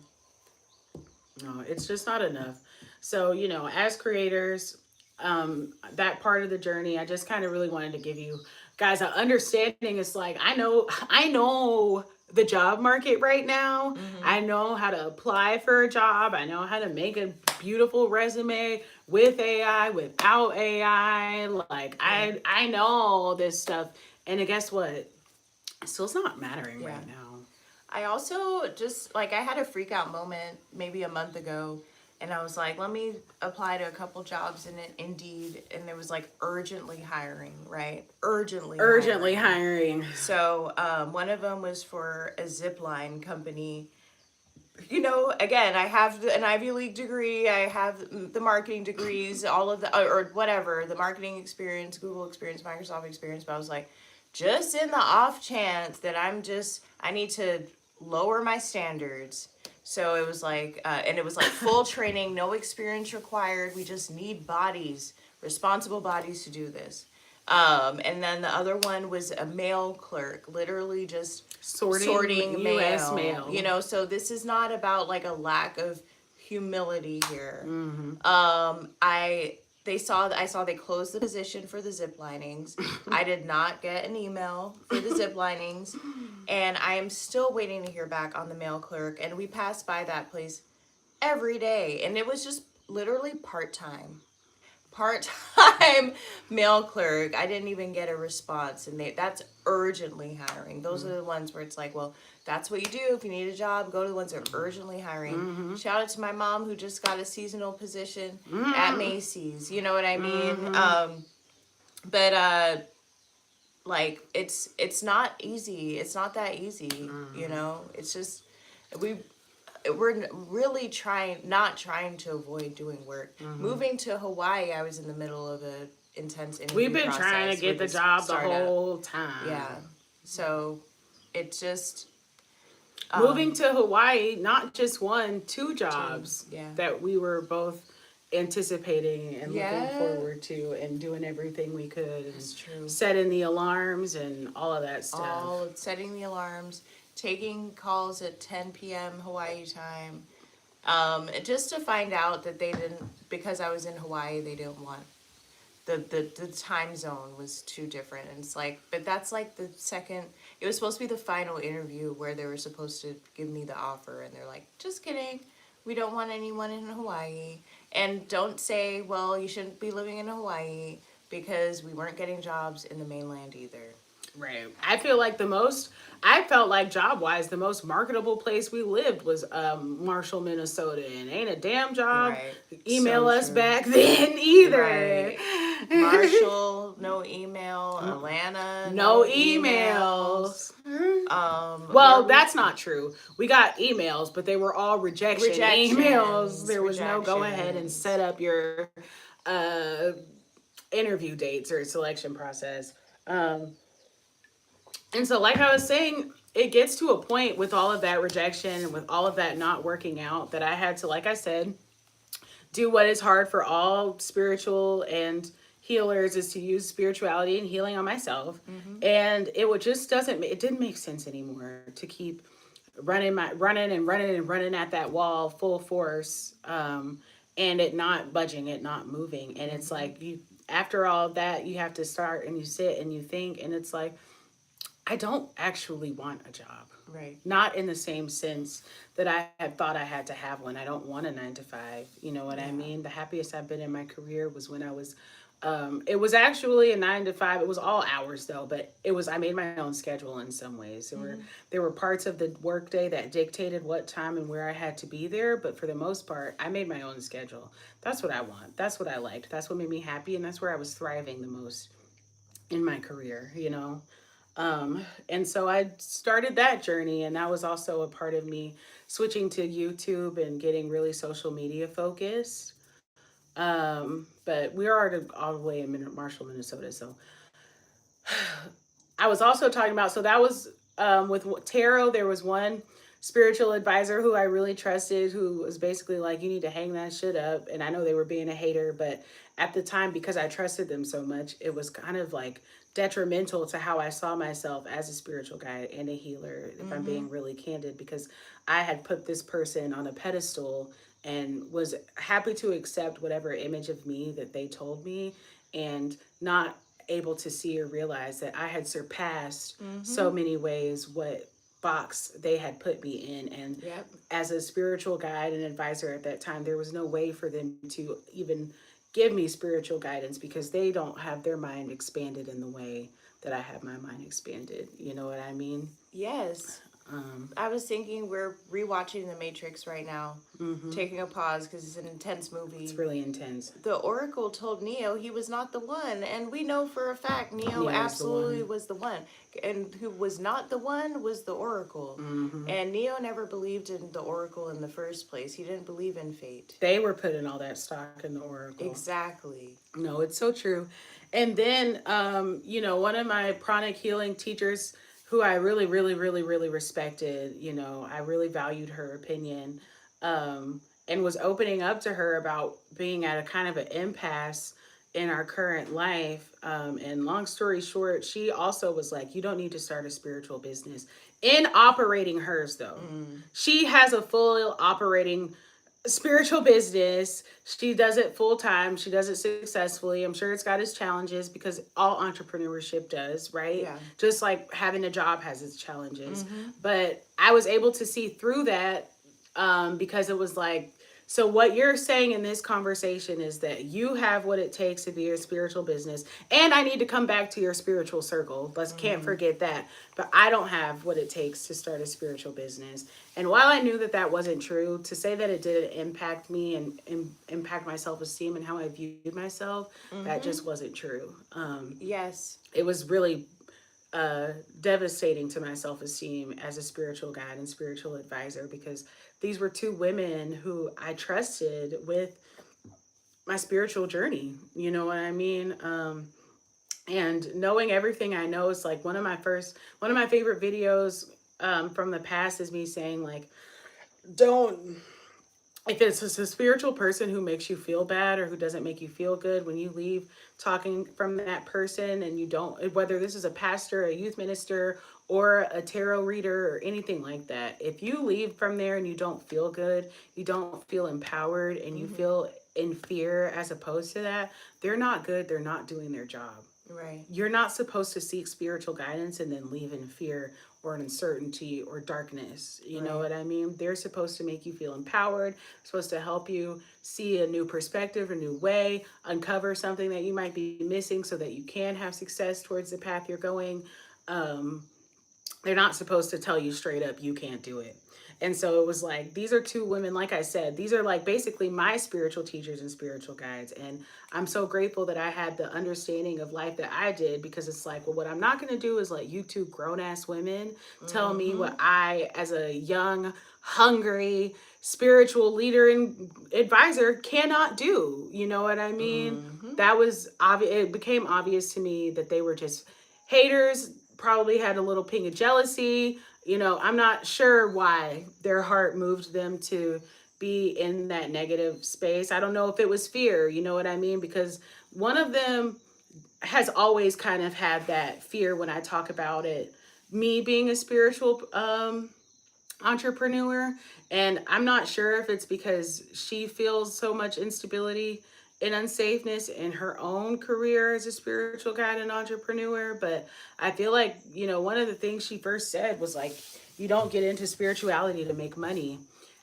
No, it's just not enough. So, as creators, that part of the journey, I just kind of really wanted to give you guys an understanding. It's like, I know the job market right now. Mm-hmm. I know how to apply for a job. I know how to make a beautiful resume with AI, without AI. Like, Yeah. I know all this stuff. And guess what? So it's not mattering Yeah. right now. I also just like I had a freak out moment maybe a month ago, and I was like, let me apply to a couple jobs in it, Indeed, and it was like urgently hiring, right? Urgently Urgently hiring. hiring. So one of them was for a zip line company. You know, again, I have an Ivy League degree, I have the marketing degrees, all of the, or whatever, the marketing experience, Google experience, Microsoft experience, but I was like, just in the off chance that I need to lower my standards. So it was like, and it was like full training, no experience required. We just need bodies, responsible bodies to do this. And then the other one was a mail clerk, literally just Sorting sorting U.S. mail. You mail. know, so this is not about like a lack of humility here. Mm-hmm. I saw they closed the position for the zip linings. I did not get an email for the zip linings, and I am still waiting to hear back on the mail clerk. And we passed by that place every day, and it was just literally part-time mail clerk. I didn't even get a response, and that's urgently hiring. Those are the ones where it's like, well, that's what you do if you need a job. Go to the ones that are urgently hiring. Mm-hmm. Shout out to my mom who just got a seasonal position at Mm-hmm. Macy's. You know what I mean? Mm-hmm. But like it's not easy. It's not that easy. You know, it's just we we're really not trying to avoid doing work. Moving to Hawaii, I was in the middle of a intense We've interview been trying to process get with the this job the startup. whole time. Yeah, so it just Moving um to Hawaii, not just one, two to jobs yeah. that we were both anticipating and looking Yeah, forward to, and doing everything we could, and that's true. setting the alarms and all of that stuff. All setting the alarms, taking calls at 10 p.m. Hawaii time, just to find out that they didn't, because I was in Hawaii, they didn't want the time zone was too different. And it's like, but that's like the second, it was supposed to be the final interview where they were supposed to give me the offer, and they're like, just kidding, we don't want anyone in Hawaii. And don't say, well, you shouldn't be living in Hawaii, because we weren't getting jobs in the mainland either. Right. I felt like job wise, the most marketable place we lived was Marshall, Minnesota. And ain't a damn job Right. email So us true. back then either. Right. Marshall, no email. Atlanta, No no emails. emails. Where Well, we that's not true. We got emails, but they were all rejection emails. rejections, There was no go ahead and rejections. set up your uh, interview dates or selection process. Um, And so, like I was saying, it gets to a point with all of that rejection and with all of that not working out that I had to, like I said, do what is hard for all spiritual and healers, is to use spirituality and healing on myself. Mm-hmm. And it didn't make sense anymore to keep running at that wall full force, and it not budging, it not moving. And it's Mm-hmm. like, after all of that, you have to start and you sit and you think, and it's like, I don't actually want a job. Right. Not in the same sense that I had thought I had to have one. I don't want a 9 to 5. You know what I Yeah. mean? The happiest I've been in my career was when it was actually a 9 to 5. It was all hours though, but I made my own schedule in some ways. Mm-hmm. There were parts of the workday that dictated what time and where I had to be there, but for the most part, I made my own schedule. That's what I want. That's what I liked. That's what made me happy, and that's where I was thriving the most in my career. And so I started that journey, and that was also a part of me switching to YouTube and getting really social media focused. But we are all the way in Marshall, Minnesota. So I was also talking about, so that was with tarot. There was one spiritual advisor who I really trusted, who was basically like, you need to hang that shit up. And I know they were being a hater, but at the time, because I trusted them so much, it was kind of like detrimental to how I saw myself as a spiritual guide and a healer, if I'm Mm-hmm. being really candid, because I had put this person on a pedestal and was happy to accept whatever image of me that they told me, and not able to see or realize that I had surpassed Mm-hmm. so many ways what box they had put me in. And Yep. as a spiritual guide and advisor at that time, there was no way for them to even give me spiritual guidance, because they don't have their mind expanded in the way that I have my mind expanded. You know what I mean? Yes. Um, I was thinking we're rewatching The Matrix right now, mm-hmm. taking a pause because it's an intense It's movie. really intense. The Oracle told Neo he was not the one, and we know for a fact Neo Neo's the absolutely one. was the one. And who was not the one was the Oracle. Mm-hmm. And Neo never believed in the Oracle in the first place. He didn't believe in fate. They were putting all that stock in the Oracle. Exactly. No, it's so true. And then, one of my pranic healing teachers who I really, really, really, really respected, I really valued her opinion, and was opening up to her about being at a kind of an impasse in our current life. And long story short, she also was like, you don't need to start a spiritual business. In operating hers, though, Mm. she has a full operating spiritual business. She does it full time. She does it successfully. I'm sure it's got its challenges, because all entrepreneurship does, right? Yeah. Just like having a job has its challenges. Mm-hmm. But I was able to see through that, because it was like, so what you're saying in this conversation is that you have what it takes to be a spiritual business, and I need to come back to your spiritual circle. Let's can't Mm-hmm. forget that. But I don't have what it takes to start a spiritual business. And while I knew that that wasn't true, to say that it didn't impact me and impact my self esteem and how I viewed myself, that Mm-hmm. just wasn't true. Yes. It was really devastating to my self esteem as a spiritual guide and spiritual advisor, because these were two women who I trusted with my spiritual journey. You know what I mean? And knowing everything I know is like one of my favorite videos from the past is me saying, like, don't, if it's a spiritual person who makes you feel bad or who doesn't make you feel good, when you leave talking from that person, and you don't, whether this is a pastor, a youth minister, or a tarot reader or anything like that, if you leave from there and you don't feel good, you don't feel empowered, and you Mm-hmm. feel in fear as opposed to that, they're not good. They're not doing their job. Right. You're not supposed to seek spiritual guidance and then leave in fear or uncertainty or darkness. You know Right. what I mean? They're supposed to make you feel empowered, supposed to help you see a new perspective, a new way, uncover something that you might be missing so that you can have success towards the path you're going. Um, they're not supposed to tell you straight up you can't do it. And so it was like, these are two women, like I said, these are like basically my spiritual teachers and spiritual guides. And I'm so grateful that I had the understanding of life that I did, because it's like, well, what I'm not going to do is let you two grown ass women tell me Mm-hmm. what I, as a young, hungry, spiritual leader and advisor, cannot do. You know what I mean? Mm-hmm. That was obvious. It became obvious to me that they were just haters, probably had a little ping of jealousy. I'm not sure why their heart moved them to be in that negative space. I don't know if it was fear, you know what I mean? Because one of them has always kind of had that fear when I talk about it. Me being a spiritual entrepreneur, and I'm not sure if it's because she feels so much instability and unsafeness in her own career as a spiritual guide and entrepreneur, but I feel like, one of the things she first said was like, you don't get into spirituality to make money.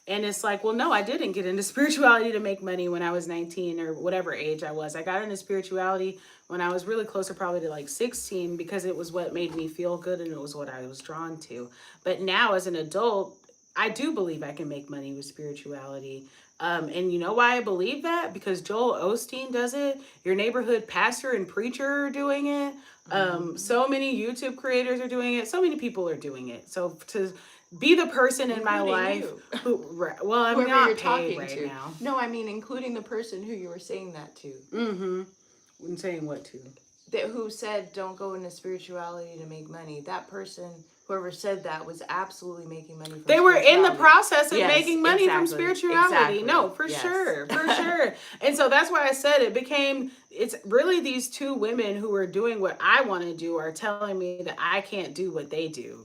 And it's like, well, no, I didn't get into spirituality to make money when I was 19 or whatever age I was. I got into spirituality when I was really closer, probably to like 16, because it was what made me feel good and it was what I was drawn to. But now as an adult, I do believe I can make money with spirituality. And you know why I believe that? Because Joel Osteen does it. Your neighborhood pastor and preacher are doing it. Mm-hmm. So many YouTube creators are doing it. So many people are doing it. So to be the person in my Including life you. who, well, I'm Whoever you're not paid talking right to. now. No, I mean including the person who you were saying that to. Mm-hmm. I'm saying what to? that who said don't go into spirituality to make money. That person, whoever said that, was absolutely making money from They were in the spirituality. process of Yes, making money from exactly. spirituality. Exactly. No, for Yes. sure, for sure. And so that's why I said it's really these two women who are doing what I want to do are telling me that I can't do what they do.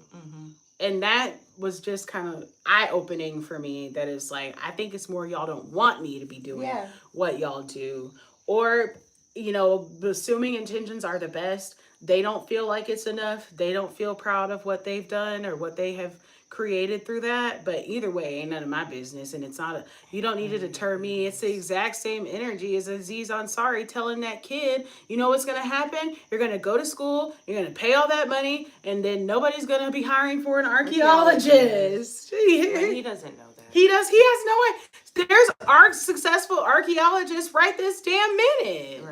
And that was just kind of eye-opening for me. That is like, I think it's more y'all don't want me to be doing what y'all do, or assuming intentions are the best, they don't feel like it's enough, they don't feel proud of what they've done or what they have created through that. But either way, ain't none of my business. And it's not you don't need to deter me. It's the exact same energy as Aziz Ansari telling that kid, you know what's going to happen? You're going to go to school, you're going to pay all that money, and then nobody's going to be hiring for an archaeologist. But he doesn't know that. He has no way. There's successful archaeologists right this damn minute.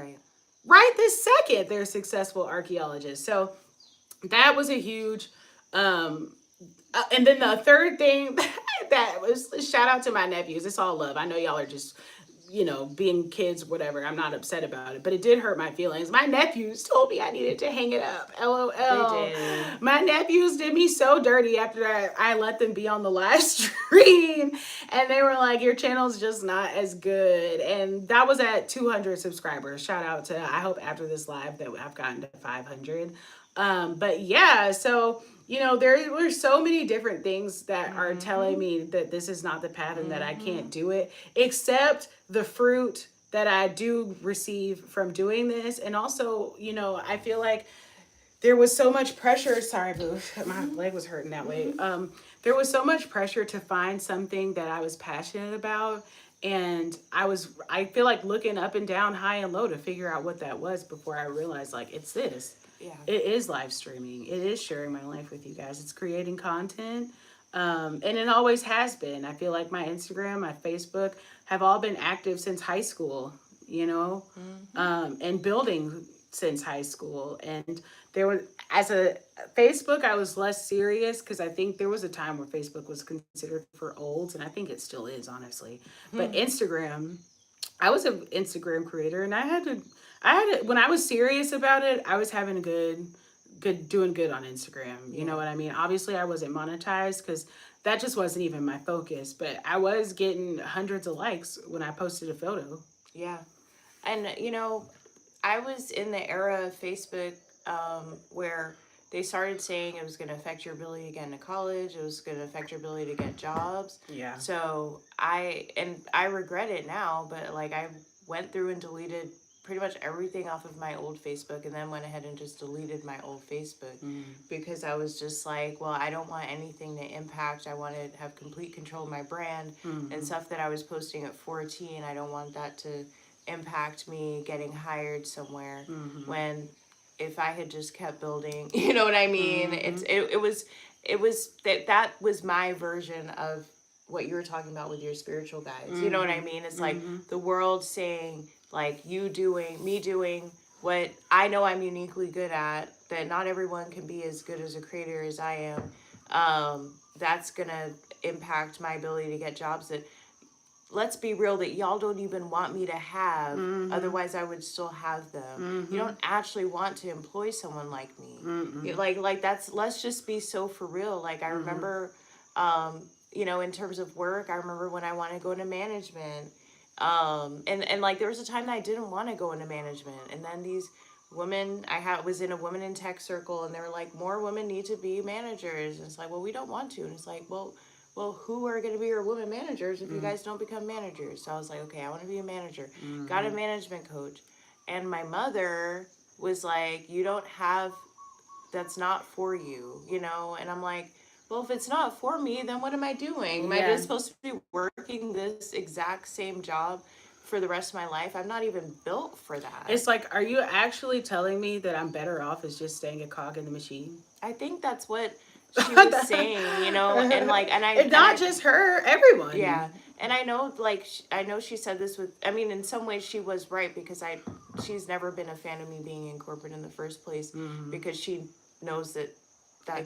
Right this second, they're successful archaeologists. So that was a huge and then the third thing that was, shout out to my nephews. It's all love. I know y'all are just, being kids, whatever. I'm not upset about it, but it did hurt my feelings. My nephews told me I needed to hang it up. LOL. They did. My nephews did me so dirty after I let them be on the live stream, and they were like, "Your channel's just not as good." And that was at 200 subscribers. Shout out to, I hope after this live that I've gotten to 500. But yeah, so there were so many different things that are telling me that this is not the path and that I can't do it, except the fruit that I do receive from doing this. And also, I feel like there was so much pressure. Sorry, boo, my leg was hurting that way. There was so much pressure to find something that I was passionate about. And I feel like looking up and down, high and low to figure out what that was before I realized, like, it's this. Yeah. It is live streaming. It is sharing my life with you guys. It's creating content. And it always has been. I feel like my Instagram, my Facebook have all been active since high school, and building since high school. And there was, as a Facebook, I was less serious because I think there was a time where Facebook was considered for olds, and I think it still is, honestly. But Instagram, I was an Instagram creator, and I had to, when I was serious about it, I was having doing good on Instagram. You know what I mean? Obviously, I wasn't monetized because that just wasn't even my focus, but I was getting hundreds of likes when I posted a photo. Yeah. And, I was in the era of Facebook where they started saying it was going to affect your ability to get into college. It was going to affect your ability to get jobs. Yeah. So I regret it now, but like I went through and deleted pretty much everything off of my old Facebook, and then went ahead and just deleted my old Facebook because I was just like, well, I don't want anything to impact. I want to have complete control of my brand and stuff that I was posting at 14. I don't want that to impact me getting hired somewhere when if I had just kept building, you know what I mean? It was that was my version of what you were talking about with your spiritual guides. You know what I mean? It's like the world saying, like, me doing what I know I'm uniquely good at, that not everyone can be as good as a creator as I am. That's gonna impact my ability to get jobs that, let's be real, that y'all don't even want me to have. Otherwise I would still have them. You don't actually want to employ someone like me. Like that's, let's just be so for real. Like I remember, in terms of work, I remember when I wanted to go into management, and like there was a time that I didn't want to go into management, and then these women, was in a women in tech circle, and they were like, more women need to be managers. And it's like, well, we don't want to. And it's like, well, who are going to be your women managers if you guys don't become managers? So I was like, okay, I want to be a manager. Got a management coach. And my mother was like, you don't have, that's not for you, And I'm like, well, if it's not for me, then what am I doing? Am I just supposed to be working this exact same job for the rest of my life? I'm not even built for that. It's like, are you actually telling me that I'm better off as just staying a cog in the machine? I think that's what she was saying, and like, and not just her, everyone. Yeah. And I know, like, I know she said this with, I mean, in some ways she was right, because she's never been a fan of me being in corporate in the first place, because she knows that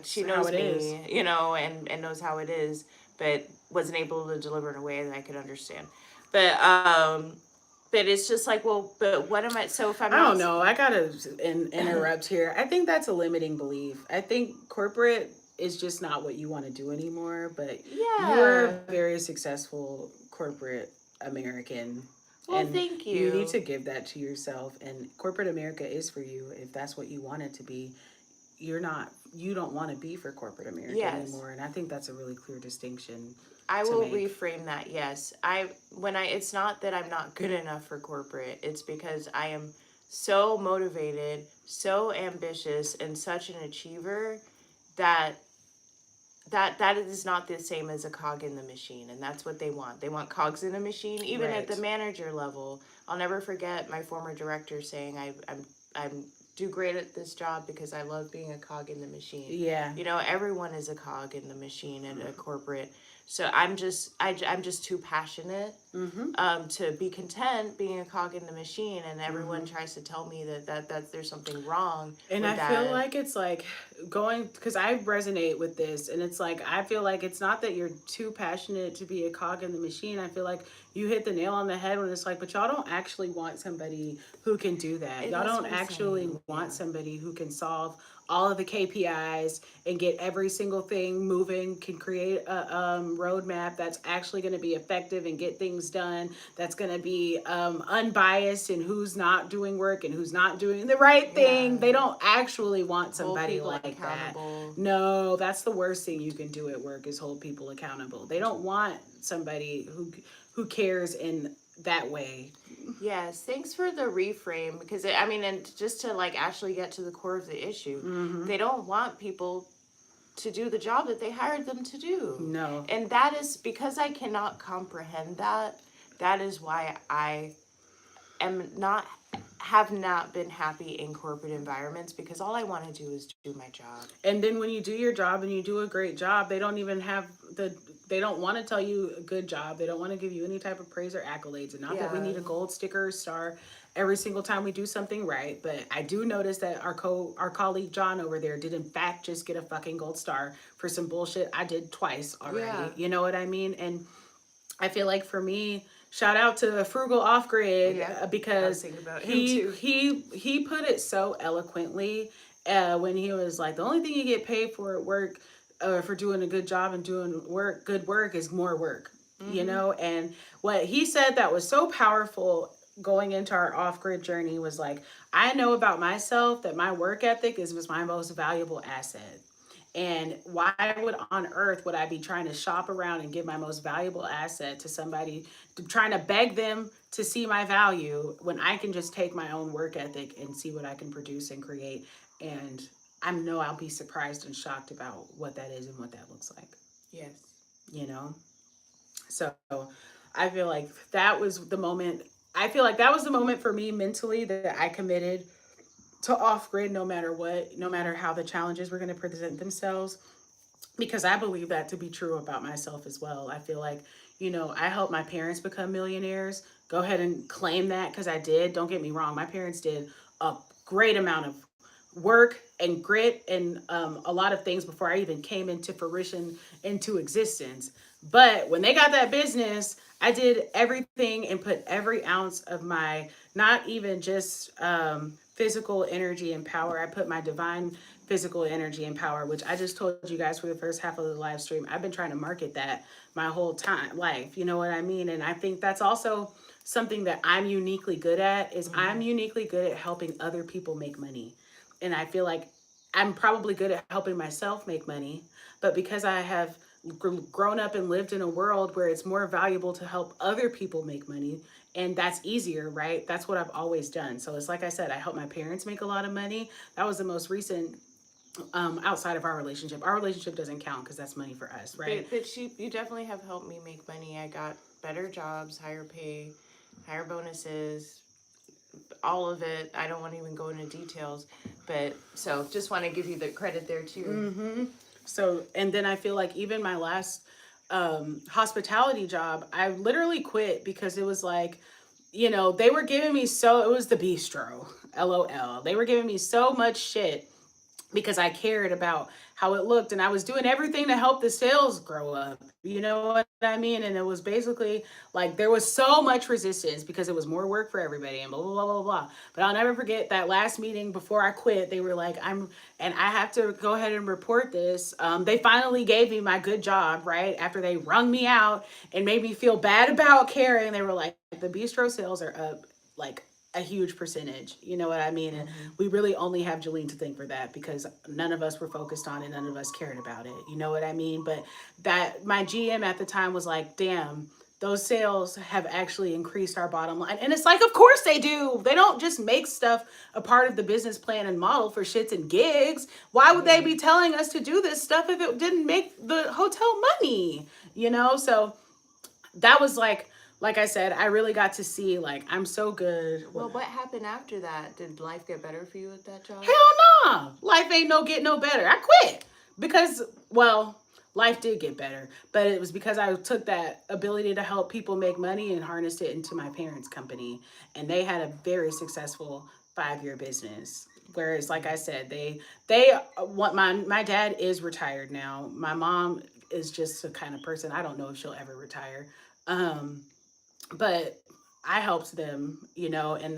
she knows me, and knows how it is, but wasn't able to deliver in a way that I could understand. But, But it's just like, well, but what am I? So if I'm I don't not, know. I gotta interrupt here. I think that's a limiting belief. I think corporate is just not what you want to do anymore. But you're a yeah. very successful corporate American, Well, and thank you need you. to give that to yourself. And corporate America is for you if that's what you want it to be. You don't want to be for corporate America Yes. anymore. And I think that's a really clear distinction I to will make. reframe that. Yes. It's not that I'm not good enough for corporate. It's because I am so motivated, so ambitious, and such an achiever that that is not the same as a cog in the machine, and that's what they want cogs in a machine, even at the Right. manager level. I'll never forget my former director saying I'm do great at this job because I love being a cog in the machine. Yeah. You know, everyone is a cog in the machine at a corporate. So I'm just too passionate Mm-hmm. to be content being a cog in the machine, and everyone Mm-hmm. tries to tell me that there's something wrong And with I feel that. like it's like going, because I resonate with this, and it's like I feel like it's not that you're too passionate to be a cog in the machine. I feel like you hit the nail on the head when it's like, but y'all don't actually want somebody who can do that. And Y'all that's don't what I'm actually saying. want Yeah. somebody who can solve all of the KPIs and get every single thing moving, can create a roadmap that's actually going to be effective and get things done, that's going to be unbiased in who's not doing work and who's not doing the right thing. Yeah. They don't actually want Hold somebody people like that. accountable. No, that's the worst thing you can do at work is hold people accountable. They don't want somebody who cares in that way. Yes, thanks for the reframe because I mean, and just to like actually get to the core of the issue, Mm-hmm. they don't want people to do the job that they hired them to do. No. And that is because I cannot comprehend that. That is why I am not have not been happy in corporate environments because all I want to do is do my job. And then when you do your job and you do a great job, they don't even have they don't want to tell you a good job. They don't want to give you any type of praise or accolades. And not that we Yeah. need a gold sticker or star every single time we do something right, but I do notice that our colleague John over there did in fact just get a fucking gold star for some bullshit I did twice Yeah. already. You know what I mean? And I feel like for me, shout out to Frugal Off Grid Yeah. I was because thinking about him too. he put it so eloquently when he was like, the only thing you get paid for at work for doing a good job and doing good work is more work, you Mm-hmm. know. And what he said that was so powerful going into our off grid journey was like, I know about myself that my work ethic was my most valuable asset. And why would on earth would I be trying to shop around and give my most valuable asset to somebody, trying to beg them to see my value when I can just take my own work ethic and see what I can produce and create? And I know I'll be surprised and shocked about what that is and what that looks like, Yes. you know? So I feel like that was the moment. I feel like that was the moment for me mentally that I committed to off grid no matter what, no matter how the challenges were going to present themselves, because I believe that to be true about myself as well. I feel like, I helped my parents become millionaires. Go ahead and claim that because I did. Don't get me wrong. My parents did a great amount of work and grit and a lot of things before I even came into fruition, into existence. But when they got that business, I did everything and put every ounce of my, not even just physical energy and power, I put my divine physical energy and power, which I just told you guys for the first half of the live stream. I've been trying to market that my whole time life. You know what I mean? And I think that's also something that I'm uniquely good at is Mm-hmm. I'm uniquely good at helping other people make money. And I feel like I'm probably good at helping myself make money, but because I have grown up and lived in a world where it's more valuable to help other people make money, and that's easier, right? That's what I've always done. So it's like I said, I helped my parents make a lot of money. That was the most recent outside of our relationship. Our relationship doesn't count because that's money for us, right? But you definitely have helped me make money. I got better jobs, higher pay, higher bonuses, all of it. I don't want to even go into details, but so just want to give you the credit there too. Mm-hmm. So, and then I feel like even my last hospitality job, I literally quit because it was like, they were giving me it was the bistro, LOL. They were giving me so much shit because I cared about how it looked, and I was doing everything to help the sales grow up. You know what I mean? And it was basically like there was so much resistance because it was more work for everybody and blah blah blah blah blah. But I'll never forget that last meeting before I quit. They were like, and I have to go ahead and report this. They finally gave me my good job, right? After they wrung me out and made me feel bad about caring. They were like, the bistro sales are up like a huge percentage. You know what I mean? And Mm-hmm. we really only have Jolene to thank for that because none of us were focused on it. None of us cared about it. You know what I mean? But that my GM at the time was like, damn, those sales have actually increased our bottom line. And it's like, of course they do. They don't just make stuff a part of the business plan and model for shits and gigs. Why would they Yeah. be telling us to do this stuff if it didn't make the hotel money? You know? So that was like I said, I really got to see like I'm so good. Well, what happened after that? Did life get better for you at that job? Hell no. Life ain't no better. I quit because, well, life did get better, but it was because I took that ability to help people make money and harnessed it into my parents' company, and they had a very successful 5-year business. Whereas, like I said, they what my dad is retired now. My mom is just the kind of person I don't know if she'll ever retire. Um, but I helped them, you know, and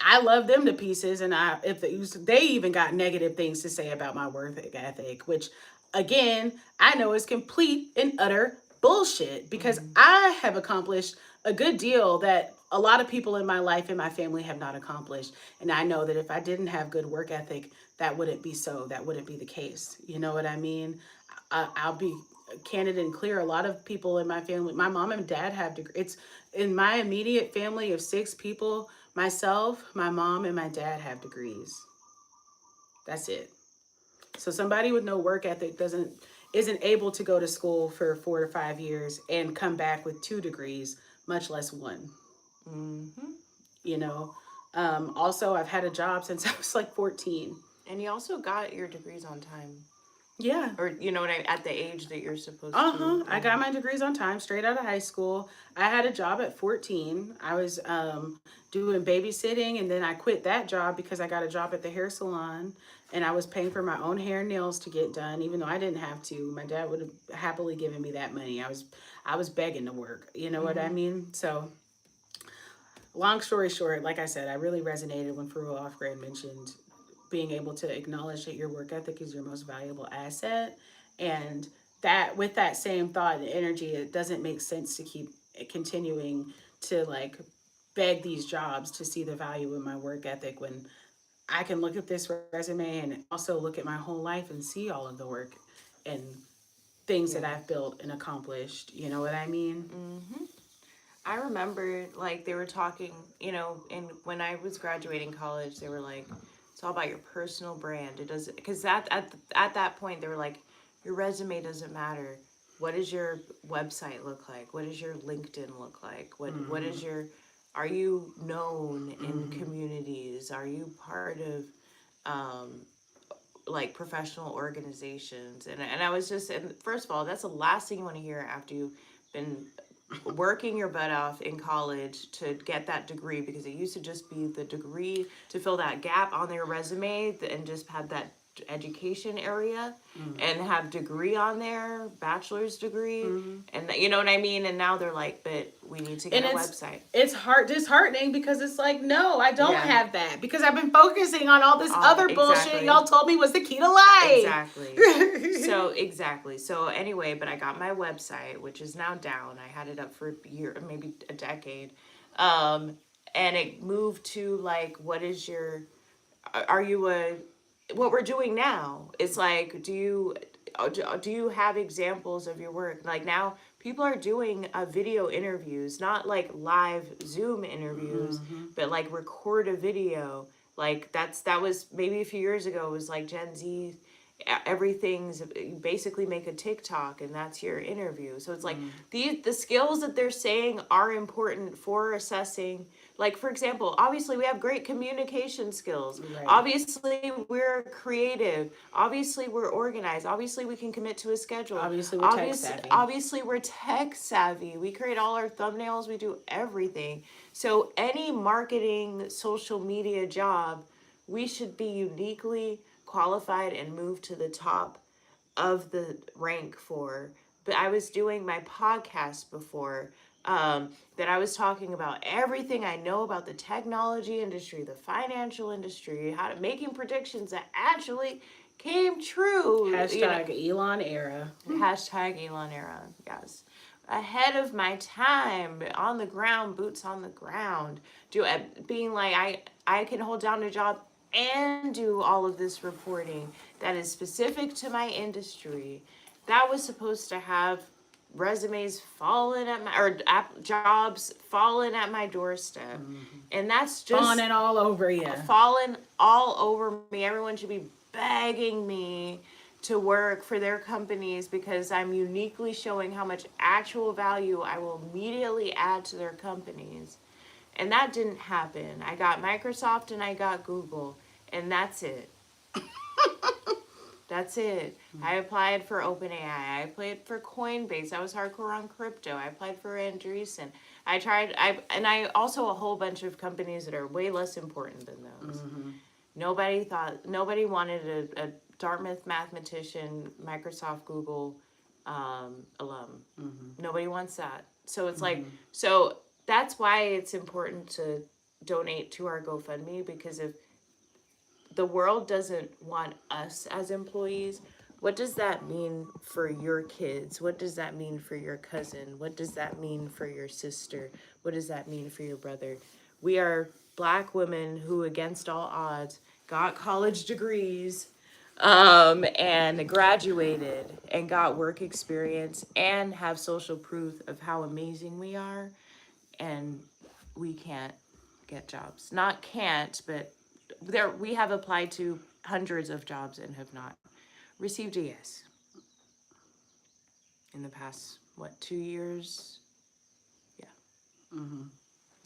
I love them to pieces, and if they even got negative things to say about my work ethic, which again I know is complete and utter bullshit because Mm-hmm. I have accomplished a good deal that a lot of people in my life and my family have not accomplished, and I know that if I didn't have good work ethic, that wouldn't be so. That wouldn't be the case. You know what I mean? I'll be candid and clear. A lot of people in my family, my mom and dad have degrees. It's in my immediate family of 6 people. Myself, my mom, and my dad have degrees. That's it. So somebody with no work ethic doesn't isn't able to go to school for 4 to 5 years and come back with 2 degrees, much less one. Mm-hmm. You know. Also, I've had a job since I was like 14. And you also got your degrees on time, Yeah. or you know what I at the age that you're supposed to. Uh-huh. I got my degrees on time, straight out of high school. I had a job at 14. I was doing babysitting, and then I quit that job because I got a job at the hair salon, and I was paying for my own hair and nails to get done, even though I didn't have to. My dad would have happily given me that money. I was begging to work. You know what I Mm-hmm. mean? So long story short, like I said, I really resonated when Faru Offgrade mentioned being able to acknowledge that your work ethic is your most valuable asset. And that with that same thought and energy, it doesn't make sense to keep continuing to like beg these jobs to see the value in my work ethic when I can look at this resume and also look at my whole life and see all of the work and things that Yeah. I've built and accomplished. You know what I mean? Mm-hmm. I remember like they were talking, you know, and when I was graduating college, they were like, it's all about your personal brand. It doesn't, because at that point they were like, your resume doesn't matter. What does your website look like? What does your LinkedIn look like? What is Mm-hmm. your, are you known in Mm-hmm. communities? Are you part of um, like professional organizations? And I was just, and first of all, that's the last thing you want to hear after you've been working your butt off in college to get that degree, because it used to just be the degree to fill that gap on their resume and just have that education area and have degree on there, bachelor's degree, Mm-hmm. and you know what I mean. And now they're like, but we need to get And a website. it's hard disheartening because it's like, no, I don't Yeah. have that because I've been focusing on all this other bullshit Exactly. y'all told me was the key to life. Exactly. So exactly. So anyway, but I got my website, which is now down. I had it up for a year, maybe a decade, um, and it moved to like, what is your? Are you a? What we're doing now? It's like, do you have examples of your work? Like now, people are doing video interviews, not like live Zoom interviews, Mm-hmm. but like record a video. Like that was maybe a few years ago. It was like Gen Z, everything's, you basically make a TikTok and that's your interview. So it's like Mm-hmm. the skills that they're saying are important for assessing. Like for example, obviously we have great communication skills. Right. Obviously we're creative. Obviously we're organized. Obviously we can commit to a schedule. Obviously, we're tech savvy. Obviously we're tech savvy. We create all our thumbnails. We do everything. So any marketing social media job, we should be uniquely qualified and moved to the top of the rank for. But I was doing my podcast before, that I was talking about everything I know about the technology industry, the financial industry, how to making predictions that actually came true. Hashtag Elon era. Hashtag Elon era, yes. Ahead of my time, on the ground, boots on the ground, being like, I can hold down a job and do all of this reporting that is specific to my industry. That was supposed to have resumes falling at my, or jobs falling at my doorstep. And that's just Falling all over you. Falling all over me. Everyone should be begging me to work for their companies because I'm uniquely showing how much actual value I will immediately add to their companies. And that didn't happen. I got Microsoft and I got Google, and that's it. That's it. I applied for OpenAI. I applied for Coinbase. I was hardcore on crypto. I applied for Andreessen. I also a whole bunch of companies that are way less important than those. Nobody wanted a Dartmouth mathematician, Microsoft, Google alum. Nobody wants that. So it's like, so that's why it's important to donate to our GoFundMe, because if the world doesn't want us as employees, what does that mean for your kids? What does that mean for your cousin? What does that mean for your sister? What does that mean for your brother? We are Black women who, against all odds, got college degrees, and graduated and got work experience and have social proof of how amazing we are, and we can't get jobs. Not can't, but we have applied to hundreds of jobs and have not received a yes in the past 2 years.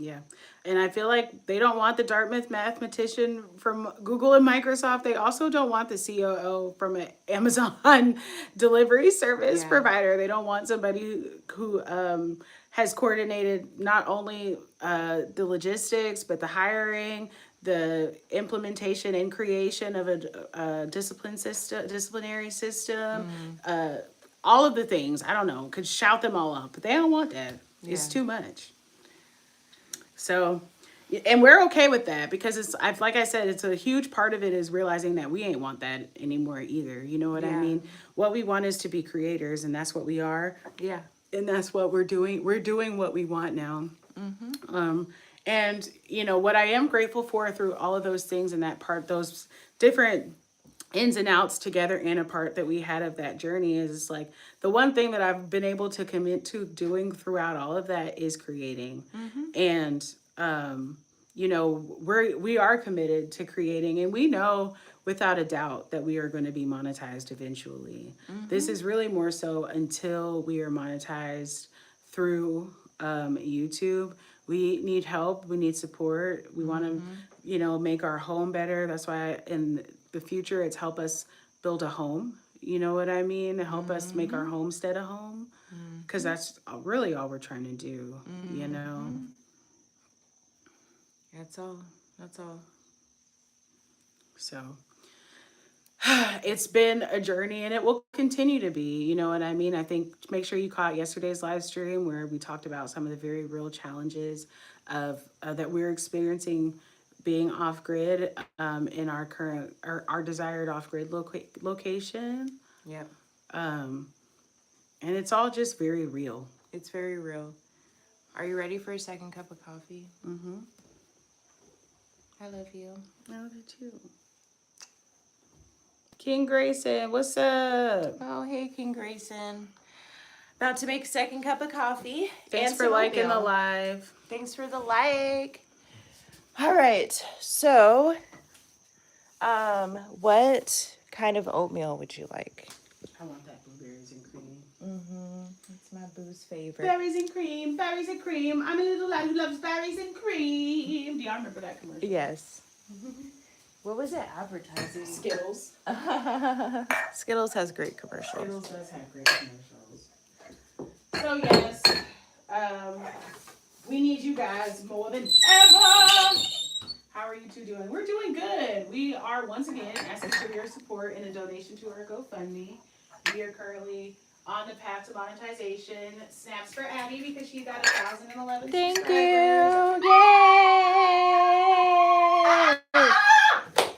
Yeah. And I feel like they don't want the Dartmouth mathematician from Google and Microsoft. They also don't want the COO from an Amazon delivery service provider. They don't want somebody who has coordinated not only the logistics, but the hiring, the implementation and creation of a disciplinary system, all of the things. I don't know, could shout them all up, but they don't want that. It's too much. So, and we're okay with that because like I said, it's a huge part of it is realizing that we ain't want that anymore either. You know what I mean? What we want is to be creators, and that's what we are. Yeah. And that's what we're doing. We're doing what we want now. And you know, what I am grateful for through all of those things and that part, those different ins and outs together and a part that we had of that journey is like the one thing that I've been able to commit to doing throughout all of that is creating. And you know, we are committed to creating, and we know without a doubt that we are going to be monetized eventually. This is really more so until we are monetized through YouTube. We need help. We need support. We want to, you know, make our home better. That's why in the future, it's help us build a home. You know what I mean? Help us make our homestead a home. Because that's really all we're trying to do, you know? That's all. That's all. So it's been a journey, and it will continue to be, you know what I mean? I think make sure you caught yesterday's live stream where we talked about some of the very real challenges of that we're experiencing being off grid in our current or our desired off grid location. Yep. And it's all just very real. It's very real. Are you ready for a second cup of coffee? I love you. I love you too. King Grayson, what's up? Oh, hey, King Grayson. About to make a second cup of coffee. Thanks for liking the live. Thanks for the like. All right. So, what kind of oatmeal would you like? I want that blueberries and cream. It's my boo's favorite. Berries and cream, berries and cream. I'm a little lad who loves berries and cream. Do y'all remember that commercial? Yes. What was it advertising? Skittles. Skittles has great commercials. Skittles does have great commercials. So yes, we need you guys more than ever. How are you two doing? We're doing good. We are once again asking for your support in a donation to our GoFundMe. We are currently on the path to monetization. Snaps for Addy because she got 1,011 Thank subscribers. you. Yay!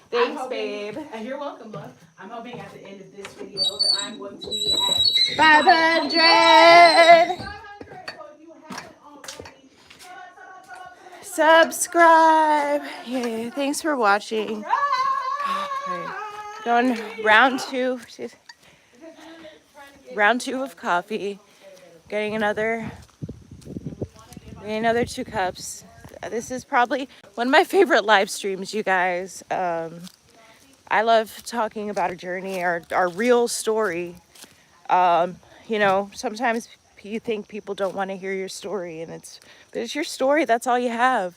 Thanks, babe. You're welcome, love. I'm hoping at the end of this video that I'm going to be at 500. 500. So if you haven't already, Subscribe. Yeah, thanks for watching. Okay. Going round two of coffee. Getting another 2 cups. This is probably one of my favorite live streams, you guys. I love talking about a journey, our real story. You know, sometimes you think people don't want to hear your story, but it's your story. That's all you have.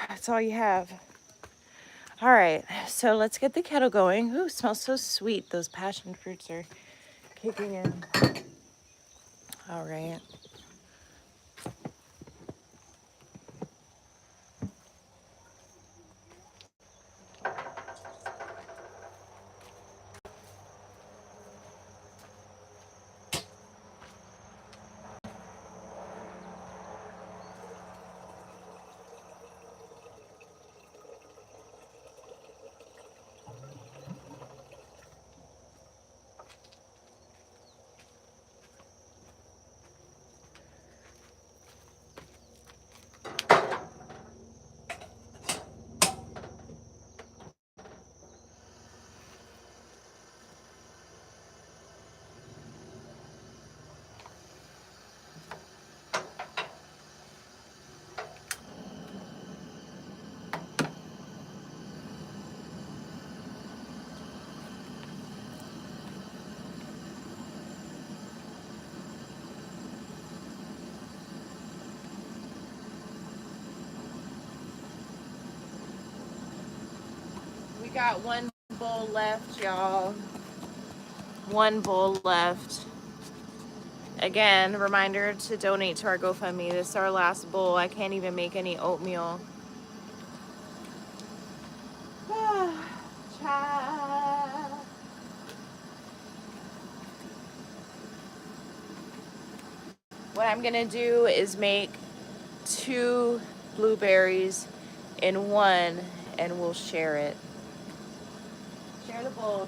That's all you have. All right, so let's get the kettle going. Ooh, smells so sweet. Those passion fruits are kicking in. All right. We got one bowl left, y'all. One bowl left. Again, reminder to donate to our GoFundMe. This is our last bowl. I can't even make any oatmeal. What I'm gonna do is make 2 blueberries in one, and we'll share it. Share the bowl.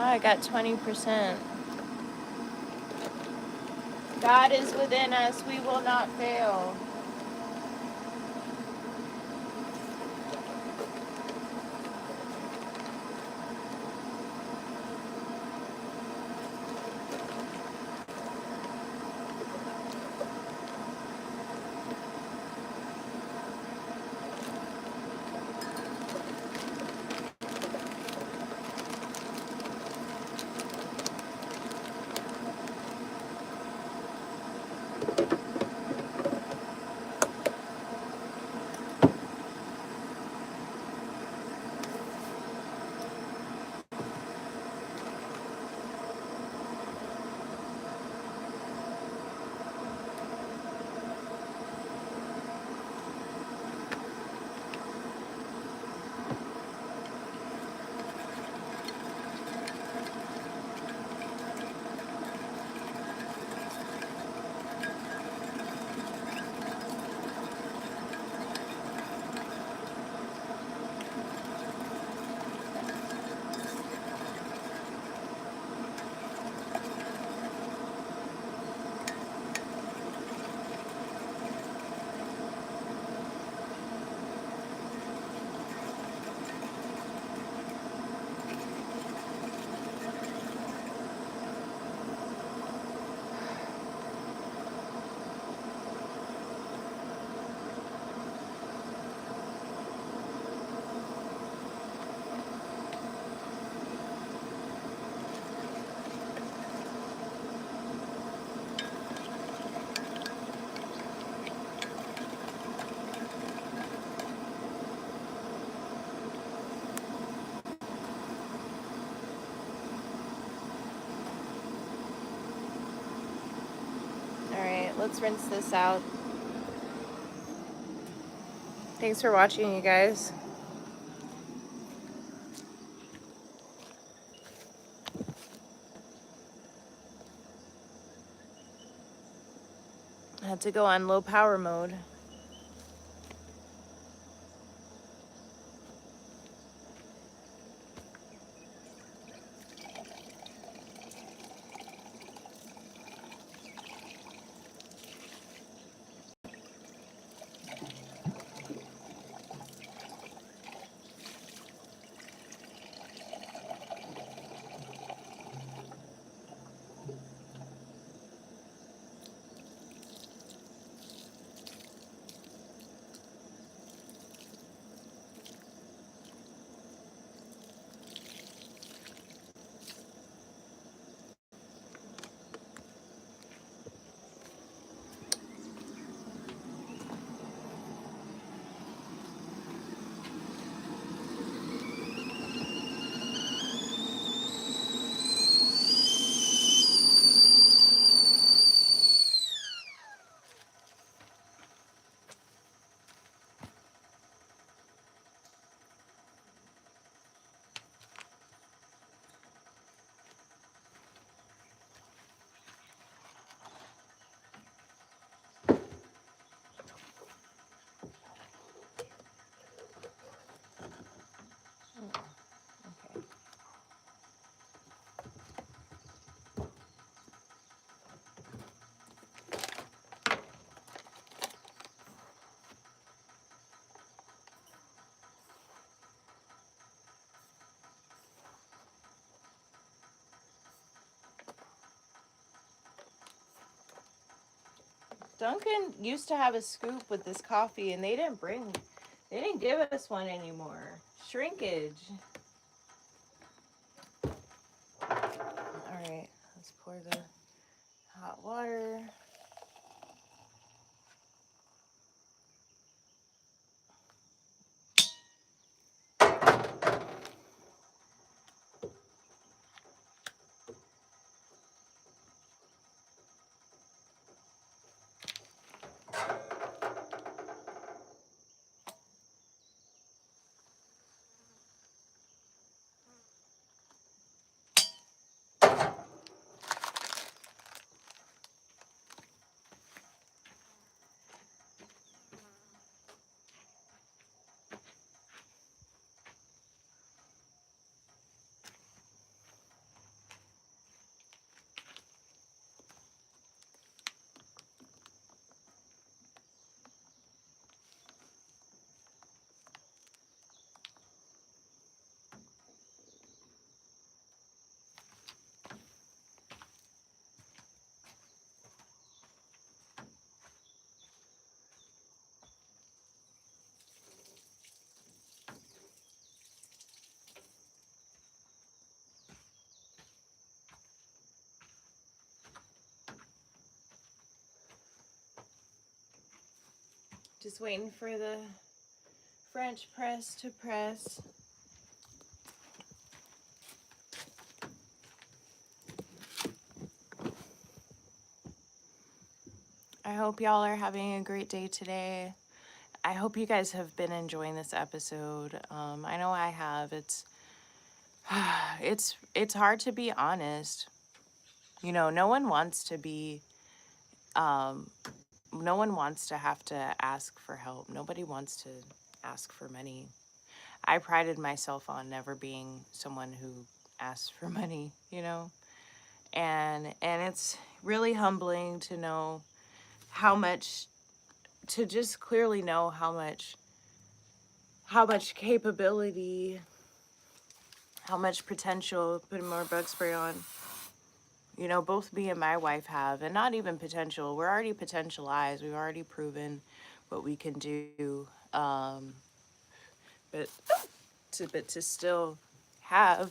I got 20%. God is within us. We will not fail. Alright, let's rinse this out. Thanks for watching, you guys. I had to go on low power mode. Okay. Duncan used to have a scoop with this coffee, and they didn't give us one anymore. Shrinkage. All right, let's pour the hot water. Just waiting for the French press to press. I hope y'all are having a great day today. I hope you guys have been enjoying this episode. I know I have. It's hard to be honest. You know, no one wants to have to ask for help. Nobody wants to ask for money. I prided myself on never being someone who asked for money, you know? And it's really humbling to know how much to just clearly know how much capability, how much potential, putting more bug spray on, you know, both me and my wife have, and not even potential. We're already potentialized. We've already proven what we can do. But to still have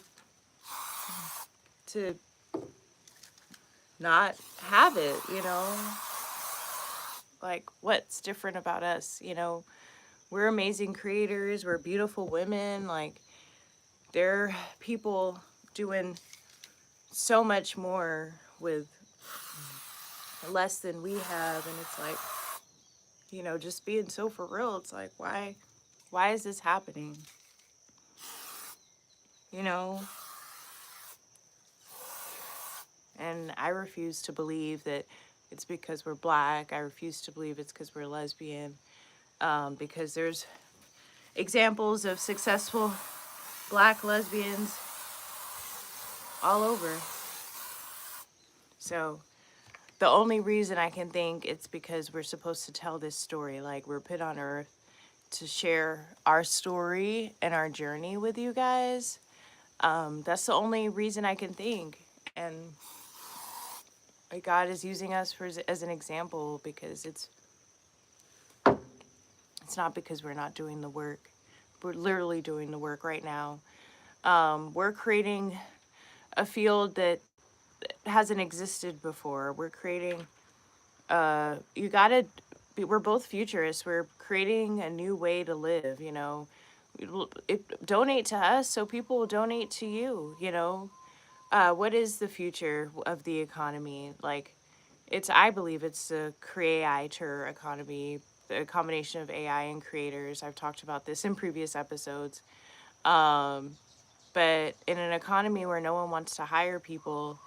to not have it, you know, like what's different about us, you know? We're amazing creators. We're beautiful women. Like, there are people doing so much more with less than we have, and it's like, you know, just being so for real, it's like, why is this happening, you know? And I refuse to believe that it's because we're black. I refuse to believe it's because we're lesbian, because there's examples of successful black lesbians all over. So the only reason I can think it's because we're supposed to tell this story, like we're put on earth to share our story and our journey with you guys. That's the only reason I can think. And like, God is using us as an example, because it's not because we're not doing the work. We're literally doing the work right now. We're creating a field that hasn't existed before. We're creating, we're both futurists. We're creating a new way to live, you know. Donate to us so people will donate to you, you know. What is the future of the economy? Like, I believe it's the creator economy, the combination of AI and creators. I've talked about this in previous episodes. Um, but in an economy where no one wants to hire people,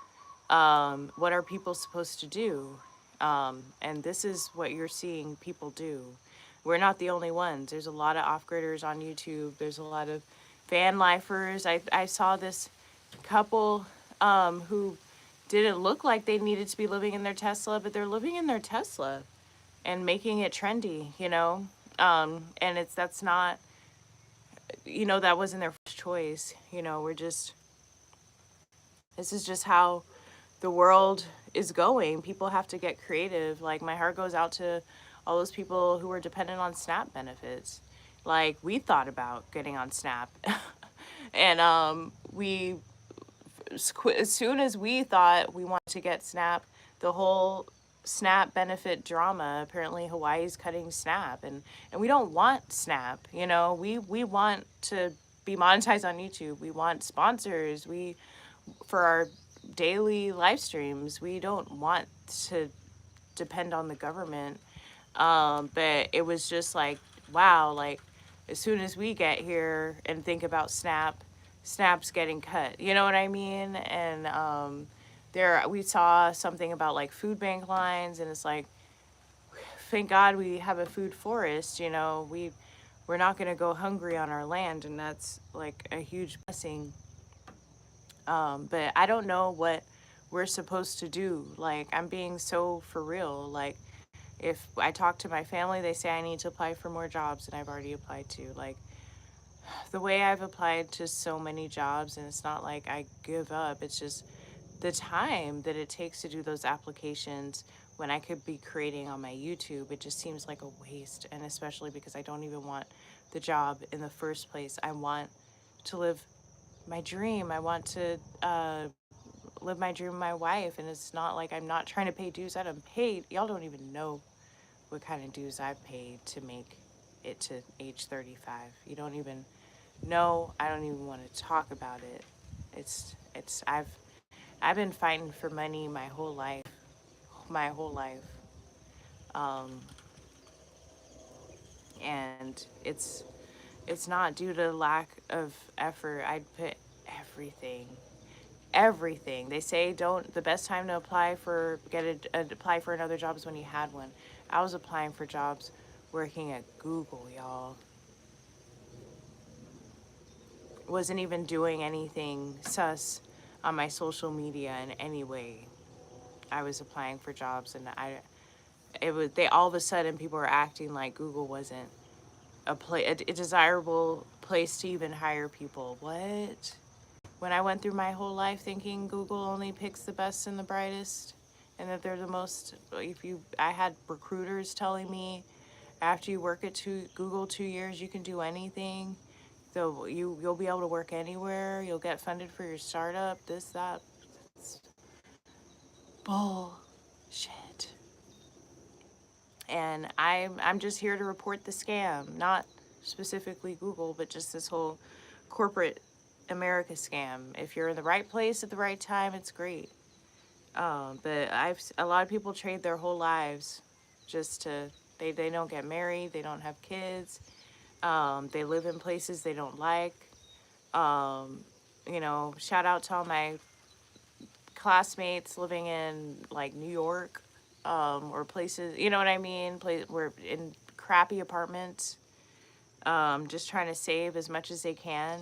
what are people supposed to do? And this is what you're seeing people do. We're not the only ones. There's a lot of off-gridders on YouTube. There's a lot of van lifers. I saw this couple who didn't look like they needed to be living in their Tesla, but they're living in their Tesla and making it trendy, you know? And that's not, you know, that wasn't their first choice. You know, this is just how the world is going. People have to get creative. Like, my heart goes out to all those people who are dependent on SNAP benefits. Like, we thought about getting on SNAP. And as soon as we thought we wanted to get SNAP, the whole SNAP benefit drama, apparently Hawaii's cutting SNAP, and we don't want SNAP, you know. We want to be monetized on YouTube. We want sponsors. We for our daily live streams. We don't want to depend on the government. But it was just like, wow, like, as soon as we get here and think about Snap's getting cut. You know what I mean? And we saw something about like food bank lines, and it's like, thank God we have a food forest. You know, we're not going to go hungry on our land, and that's like a huge blessing. But I don't know what we're supposed to do. Like, I'm being so for real. Like, if I talk to my family, they say I need to apply for more jobs than I've already applied to. Like, the way I've applied to so many jobs, and it's not like I give up, it's just the time that it takes to do those applications when I could be creating on my YouTube, it just seems like a waste. And especially because I don't even want the job in the first place. I want to live my dream. I want to live my dream with my wife. And it's not like I'm not trying to pay dues. I don't pay. Y'all don't even know what kind of dues I've paid to make it to age 35. You don't even know. I don't even want to talk about it. I've been fighting for money my whole life, my whole life. Um, and it's not due to lack of effort. I'd put everything, everything. They say don't. The best time to apply for apply for another job is when you had one. I was applying for jobs working at Google, y'all. Wasn't even doing anything sus on my social media in any way. I was applying for jobs, and it was they all of a sudden people were acting like Google wasn't a desirable place to even hire people. What? When I went through my whole life thinking Google only picks the best and the brightest, and that they're the most. I had recruiters telling me after you work at Google 2 years, you can do anything. So you'll be able to work anywhere. You'll get funded for your startup. This that. It's bullshit. And I'm just here to report the scam, not specifically Google, but just this whole corporate America scam. If you're in the right place at the right time, it's great. But a lot of people trade their whole lives just to they don't get married, they don't have kids, they live in places they don't like. Um, Shout out to all my classmates living in like New York, or places, you know what I mean? We're in crappy apartments, just trying to save as much as they can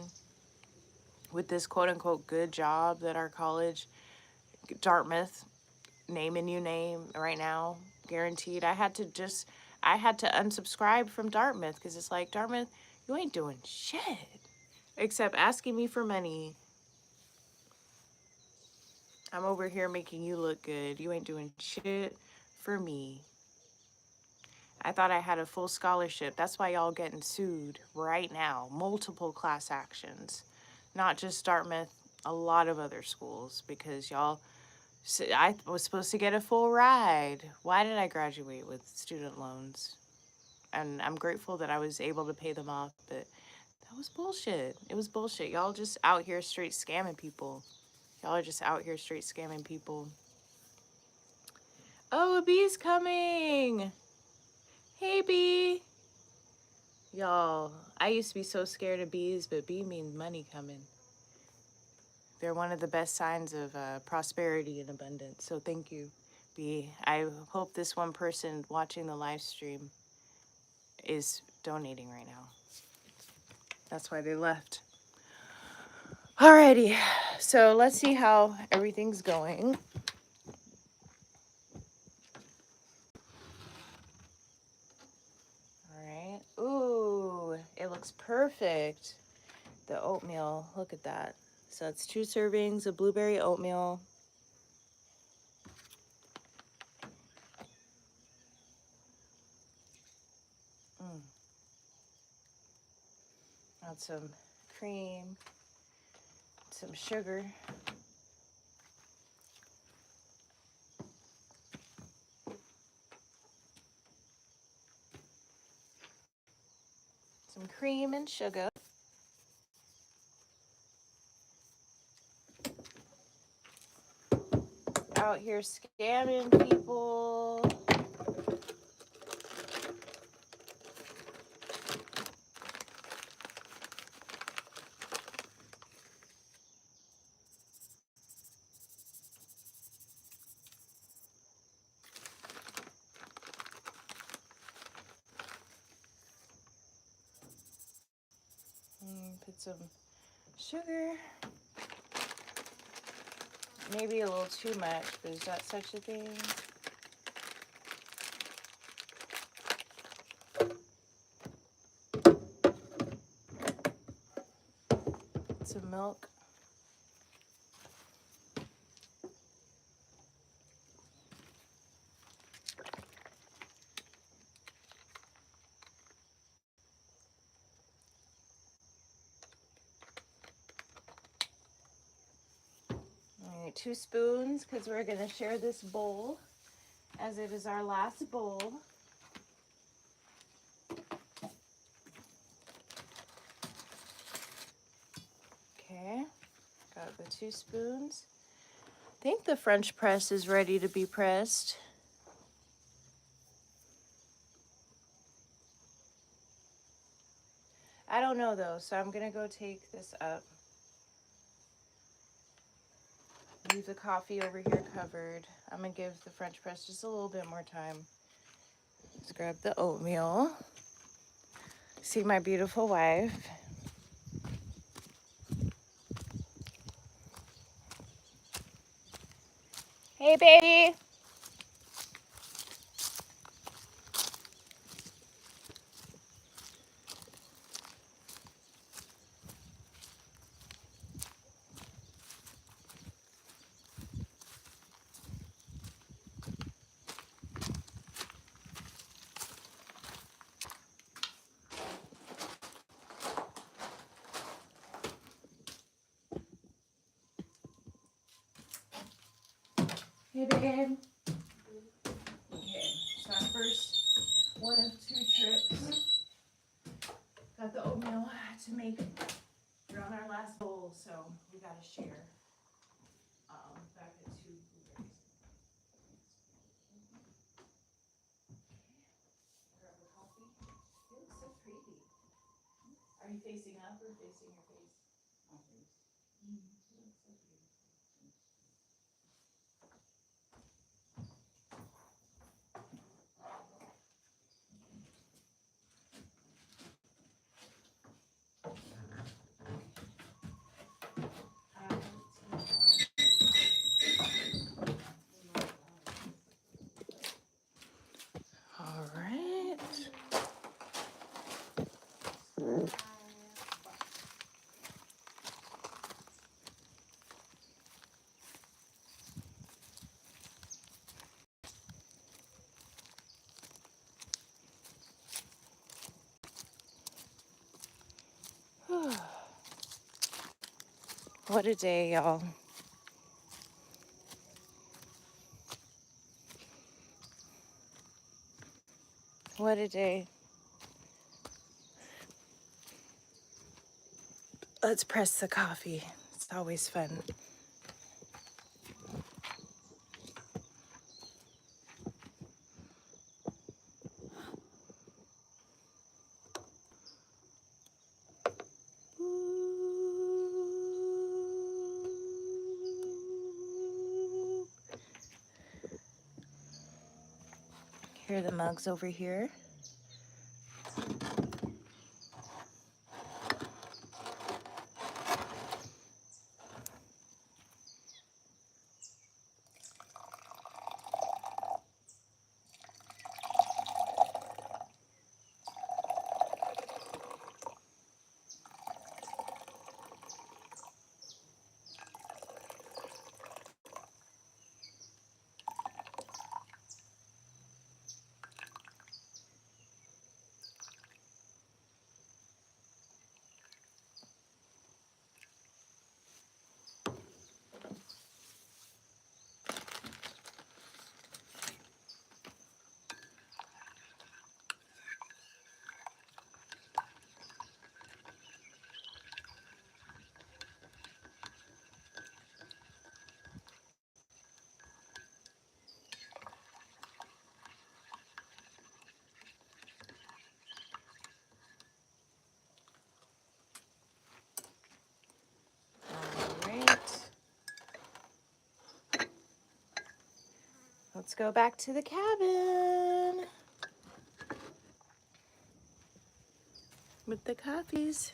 with this quote unquote good job that our college, Dartmouth, naming you name right now, guaranteed. I had to unsubscribe from Dartmouth because it's like, Dartmouth, you ain't doing shit except asking me for money. I'm over here making you look good. You ain't doing shit for me. I thought I had a full scholarship. That's why y'all getting sued right now. Multiple class actions. Not just Dartmouth, a lot of other schools because I was supposed to get a full ride. Why did I graduate with student loans? And I'm grateful that I was able to pay them off, but that was bullshit. It was bullshit. Y'all just out here straight scamming people. Y'all are just out here straight scamming people. Oh, a bee's coming. Hey, bee. Y'all, I used to be so scared of bees, but bee means money coming. They're one of the best signs of prosperity and abundance. So thank you, bee. I hope this one person watching the live stream is donating right now. That's why they left. Alrighty, so let's see how everything's going. Alright. Ooh, it looks perfect. The oatmeal, look at that. So it's 2 servings of blueberry oatmeal. Add some cream, some sugar. Some cream and sugar. Out here scamming people. Put some sugar. Maybe a little too much, but is that such a thing? Some milk. All right, 2 spoons because we're going to share this bowl as it is our last bowl. with 2 spoons. I think the French press is ready to be pressed. I don't know though, so I'm gonna go take this up. Leave the coffee over here covered. I'm gonna give the French press just a little bit more time. Let's grab the oatmeal. See my beautiful wife. Hey, baby. Hey, babe. Okay, so our first one of 2 trips. Got the oatmeal to make. We're on our last bowl, so we gotta share. Back at 2 blueberries. Grab the coffee. It looks so pretty. Are you facing up or facing your face? My face. It looks so beautiful. All right. What a day, y'all. What a day. Let's press the coffee. It's always fun. Here are the mugs over here. Let's go back to the cabin with the coffees.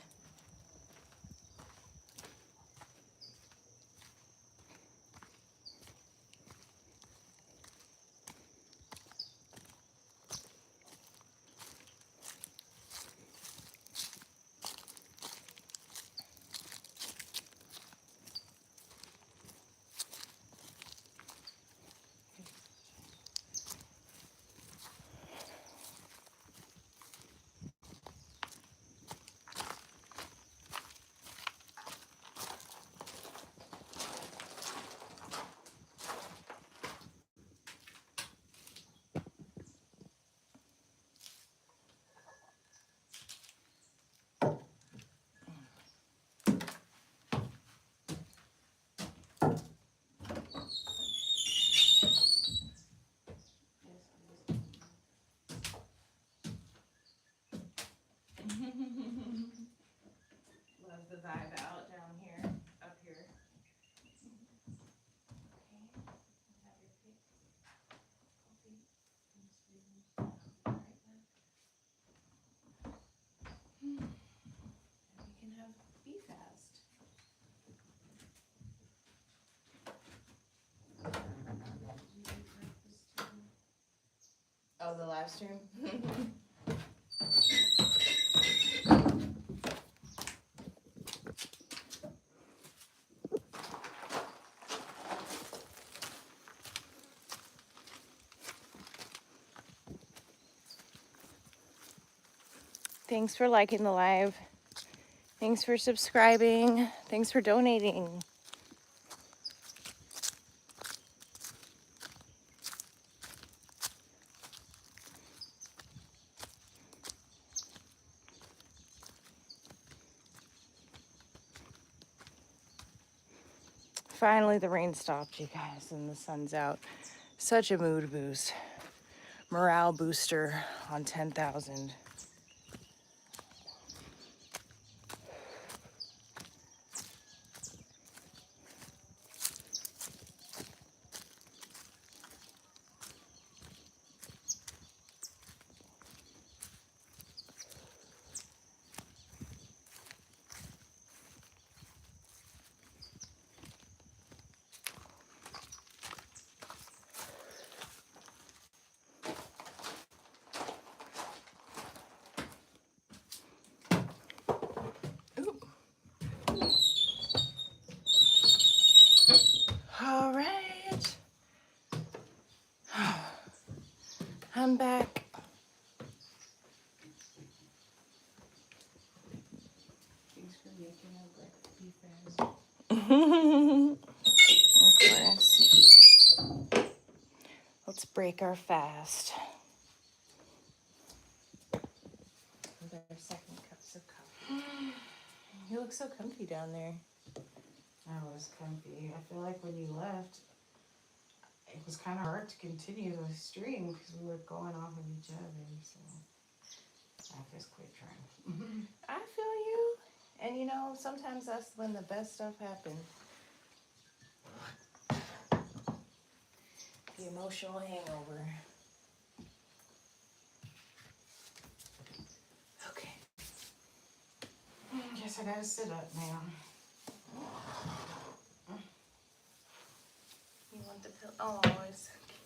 live stream? Thanks for liking the live. Thanks for subscribing. Thanks for donating. Finally, the rain stopped, you guys, and the sun's out. Such a mood boost. Morale booster on 10,000. All right. I'm back. Thanks for making our breakfast fast. Of course. Let's break our fast. With our second cups of coffee. You look so comfy down there. I was comfy. I feel like when you left, it was kind of hard to continue the stream because we were going off of each other. So I just quit trying. I feel you. And you know, sometimes that's when the best stuff happens. The emotional hangover. Okay. Guess I gotta sit up now. You want the pill? Oh, it's so cute.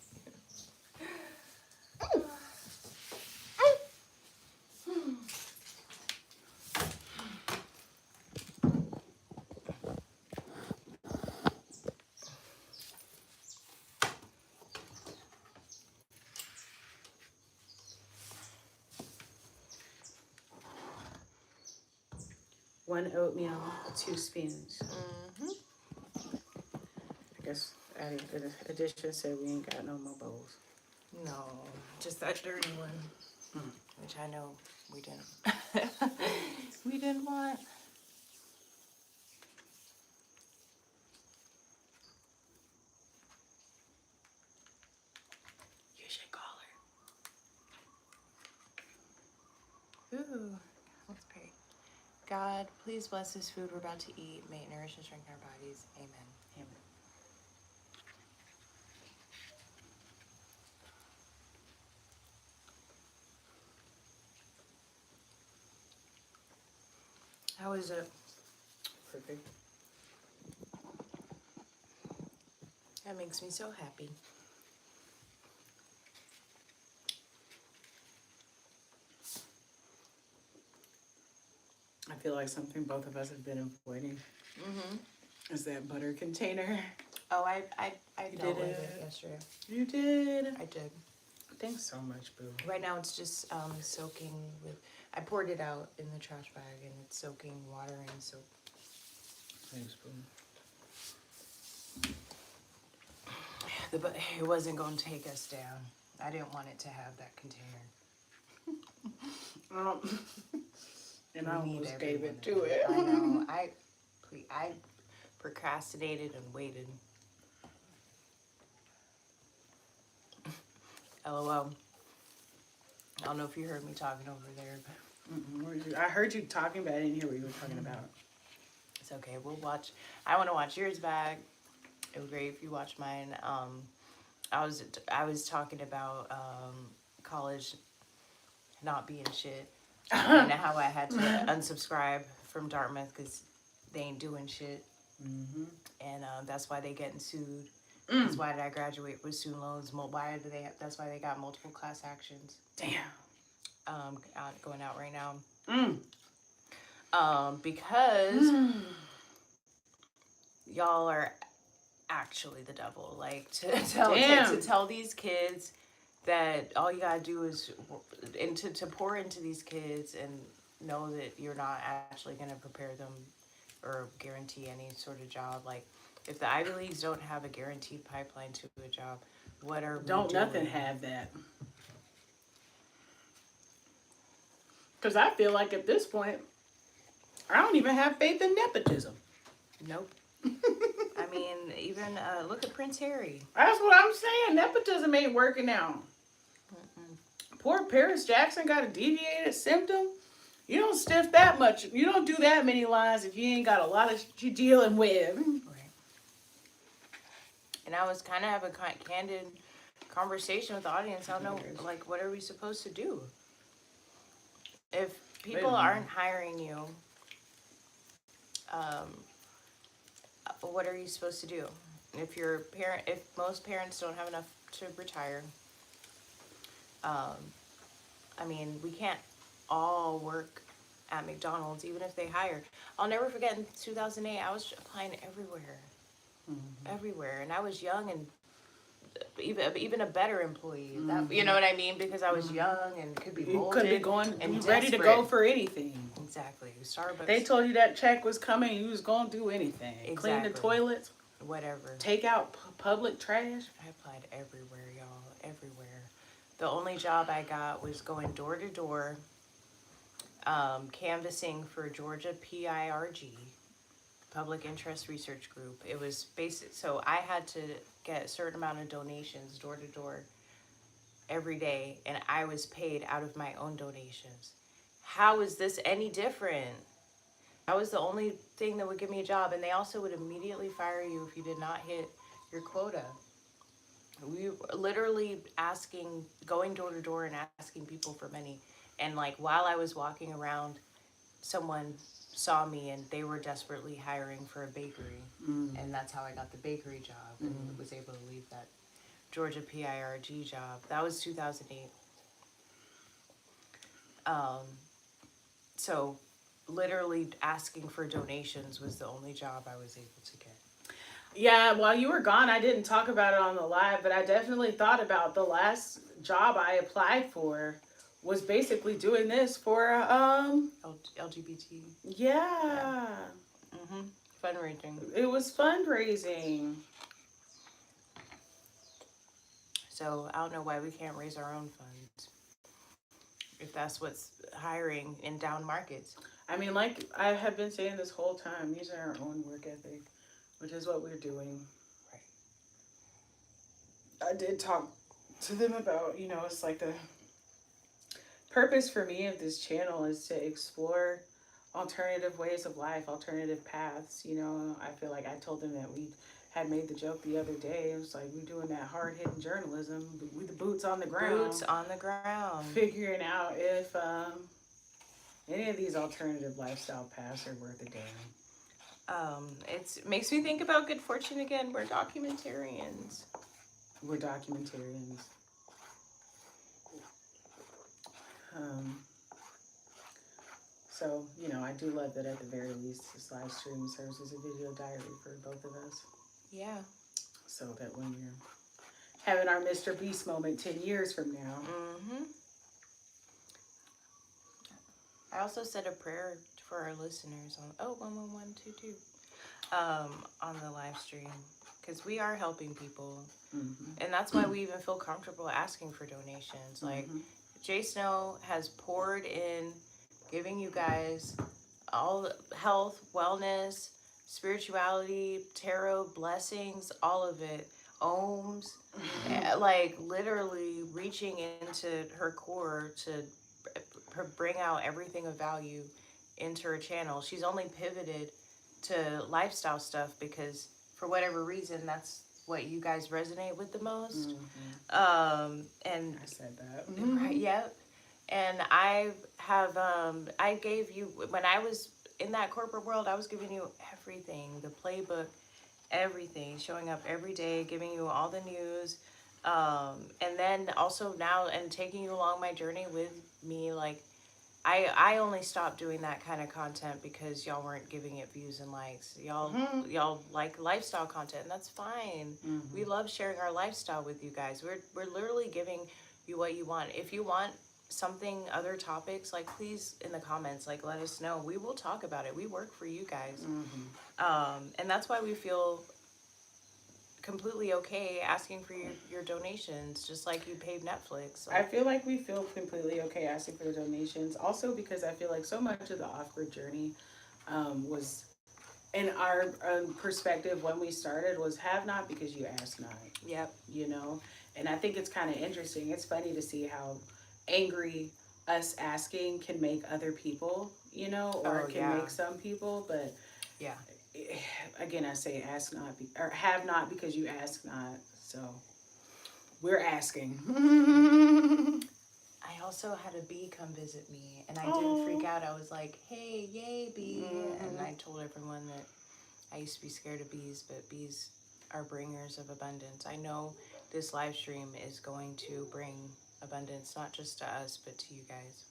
One oatmeal, 2 spoons. I guess Addy, the addition said we ain't got no more bowls. No, just that dirty one, which I know we didn't. We didn't want. You should call her. Ooh, let's pray. God, please bless this food we're about to eat. May it nourish and strengthen our bodies. Amen. Amen. How is it? Perfect. That makes me so happy. I feel like something both of us have been avoiding. Is that butter container? Oh, I dealt did with it. it yesterday. You did. I did. Thanks so much, boo. Right now it's just soaking with. I poured it out in the trash bag and it's soaking water and soap. Thanks, boo. But it wasn't going to take us down. I didn't want it to have that container. And I We need almost gave everyone it to it. I know. I procrastinated and waited. LOL. I don't know if you heard me talking over there, but I heard you talking, but I didn't hear what you were talking about. it's okay. We'll watch. I want to watch yours back. It would be great if you watch mine. I was talking about college not being shit and how I had to unsubscribe from Dartmouth because they ain't doing shit, and that's why they getting sued Because why did I graduate with student loans? Why do they? That's why they got multiple class actions. Damn. Going out right now. Mm. Because y'all are actually the devil. Like to tell these kids that all you gotta do is to pour into these kids and know that you're not actually gonna prepare them or guarantee any sort of job. Like if the Ivy Leagues don't have a guaranteed pipeline to a job, what are we Don't doing? nothing have that. Because I feel like at this point, I don't even have faith in nepotism. Nope. I mean, even look at Prince Harry. That's what I'm saying. Nepotism ain't working out. Poor Paris Jackson got a deviated symptom. You don't stiff that much. You don't do that many lines if you ain't got a lot of you dealing with. Right. And I was kind of having a candid conversation with the audience. I don't know, like, what are we supposed to do? If people aren't hiring you, what are you supposed to do? If most parents don't have enough to retire, I mean, we can't all work at McDonald's, even if they hire. I'll never forget in 2008, I was applying everywhere, and I was young and even a better employee. That, you know what I mean? Because I was young and could be molded. You could be going and ready desperate. to go for anything. Exactly. Starbucks. They told you that check was coming, you was gonna do anything. Exactly. Clean the toilets, whatever. take out public trash. I applied everywhere, y'all. Everywhere. The only job I got was going door to door, canvassing for Georgia PIRG, Public Interest Research Group. It was basic, so I had to get a certain amount of donations door to door every day, and I was paid out of my own donations. How is this any different? That was the only thing that would give me a job, and they also would immediately fire you if you did not hit your quota. We were literally going door to door and asking people for money. And like while I was walking around, someone saw me and they were desperately hiring for a bakery. And that's how I got the bakery job and was able to leave that Georgia PIRG job. That was 2008. So literally asking for donations was the only job I was able to get. Yeah, while you were gone, I didn't talk about it on the live, but I definitely thought about the last job I applied for was basically doing this for LGBT. Yeah. Fundraising. It was fundraising. So I don't know why we can't raise our own funds if that's what's hiring in down markets. I mean, like I have been saying this whole time, using our own work ethic, which is what we're doing. Right. I did talk to them about, it's like the purpose for me of this channel is to explore alternative ways of life, alternative paths. I feel like I told them that we had made the joke the other day. It was like we're doing that hard-hitting journalism with the boots on the ground. Boots on the ground. Figuring out if any of these alternative lifestyle paths are worth a damn. It makes me think about Good Fortune again. We're documentarians. We're documentarians. So, I do love that at the very least this live stream serves as a video diary for both of us. Yeah. So that when you're having our Mr. Beast moment 10 years from now. I also said a prayer for our listeners on 11122 on the live stream, because we are helping people, and that's why we even feel comfortable asking for donations. Like Jay Snow has poured in, giving you guys all health, wellness, spirituality, tarot, blessings, all of it, ohms, like literally reaching into her core to bring out everything of value into her channel. She's only pivoted to lifestyle stuff because for whatever reason that's what you guys resonate with the most. And I said that. Right, yep. And I gave you, when I was in that corporate world, I was giving you everything, the playbook, everything, showing up every day, giving you all the news. And then also now, and taking you along my journey with me. Like, I only stopped doing that kind of content because y'all weren't giving it views and likes. Y'all like lifestyle content, and that's fine. We love sharing our lifestyle with you guys. We're literally giving you what you want. If you want something, other topics, like, please in the comments, like, let us know. We will talk about it. We work for you guys. And that's why we feel completely okay asking for your donations, just like you paid Netflix. I feel like we feel completely okay asking for the donations. Also, because I feel like so much of the awkward journey was, in our perspective when we started, was have not because you ask not. Yep. You know? And I think it's kind of interesting. It's funny to see how angry us asking can make other people, you know, or it can make some people. But yeah, again, I say ask not or have not because you ask not. So we're asking. I also had a bee come visit me, and I didn't freak out. I was like, hey, yay, bee. And I told everyone that I used to be scared of bees, but bees are bringers of abundance. I know this live stream is going to bring abundance, not just to us, but to you guys.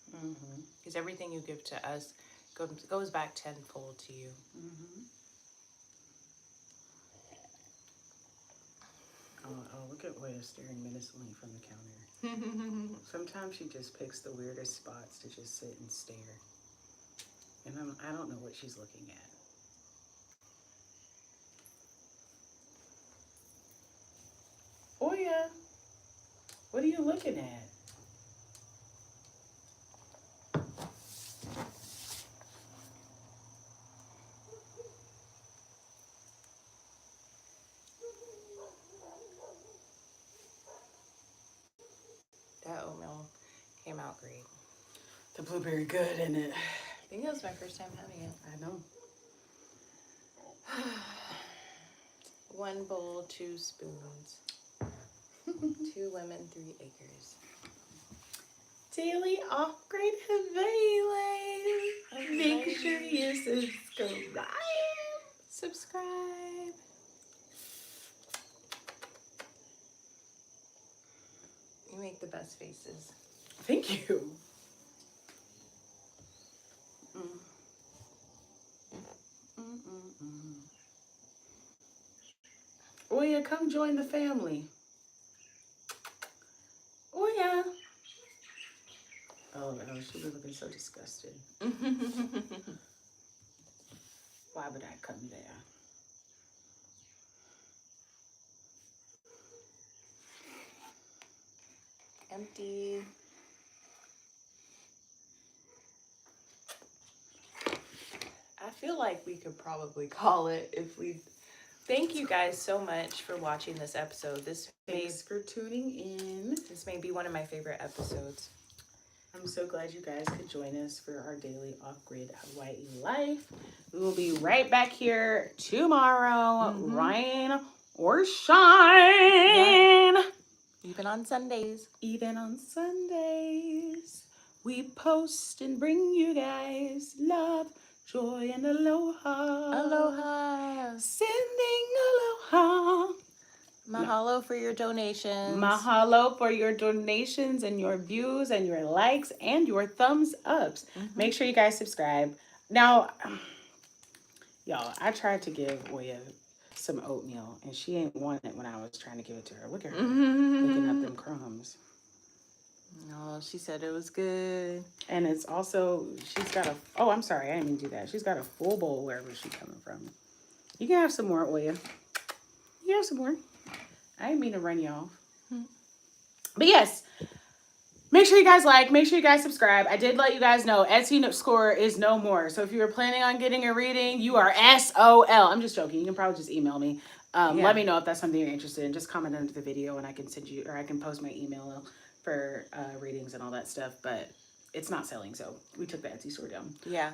Because everything you give to us goes back tenfold to you. Oh, look at Oya staring menacingly from the counter. Sometimes she just picks the weirdest spots to just sit and stare. And I don't know what she's looking at. Oya, what are you looking at? That oatmeal came out great. The blueberry good, isn't it? I think that was my first time having it. I know. 1 bowl, 2 spoons. 2 women, 3 acres. Daily upgrade available. Make sure you subscribe. Subscribe. You make the best faces. Thank you. Oya, come join the family. Oya. Oh, she was looking so disgusted. Why would I come there? Empty. I feel like we could probably call it if we. Thank you guys so much for watching this episode. Thanks for tuning in. This may be one of my favorite episodes. I'm so glad you guys could join us for our daily off-grid Hawaii life. We will be right back here tomorrow, rain or shine. Yeah. Even on Sundays. Even on Sundays. We post and bring you guys love, joy, and aloha. Aloha. Sending aloha. Mahalo for your donations. Mahalo for your donations and your views and your likes and your thumbs ups. Make sure you guys subscribe. Now, y'all, I tried to give Oya some oatmeal and she ain't want it when I was trying to give it to her. Look at her looking up them crumbs. No, she said it was good. And it's also, she's got a, oh, I'm sorry, I didn't mean to do that. She's got a full bowl wherever she's coming from. You can have some more, Oya. You can have some more. I didn't mean to run you off. But yes, make sure you guys like, make sure you guys subscribe. I did let you guys know Etsy score is no more. So if you were planning on getting a reading, you are SOL. I'm just joking. You can probably just email me. Let me know if that's something you're interested in. Just comment under the video and I can send you, or I can post my email for readings and all that stuff. But it's not selling, so we took the Etsy store down. Yeah.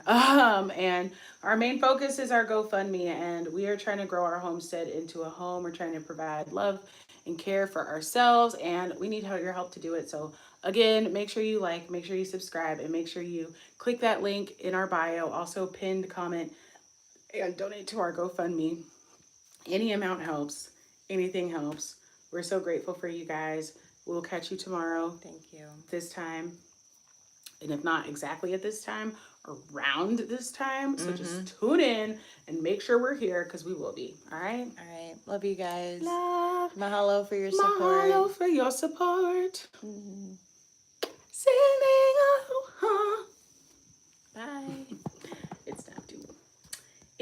And our main focus is our GoFundMe, and we are trying to grow our homestead into a home. We're trying to provide love and care for ourselves, and we need your help to do it. So again, make sure you like, make sure you subscribe, and make sure you click that link in our bio. Also, pinned comment and donate to our GoFundMe. Any amount helps. Anything helps. We're so grateful for you guys. We'll catch you tomorrow Thank you. this time. And if not exactly at this time, around this time. So just tune in and make sure we're here because we will be. All right. All right. Love you guys. Love. Mahalo for your support. Mahalo for your support. Mhm. Send it.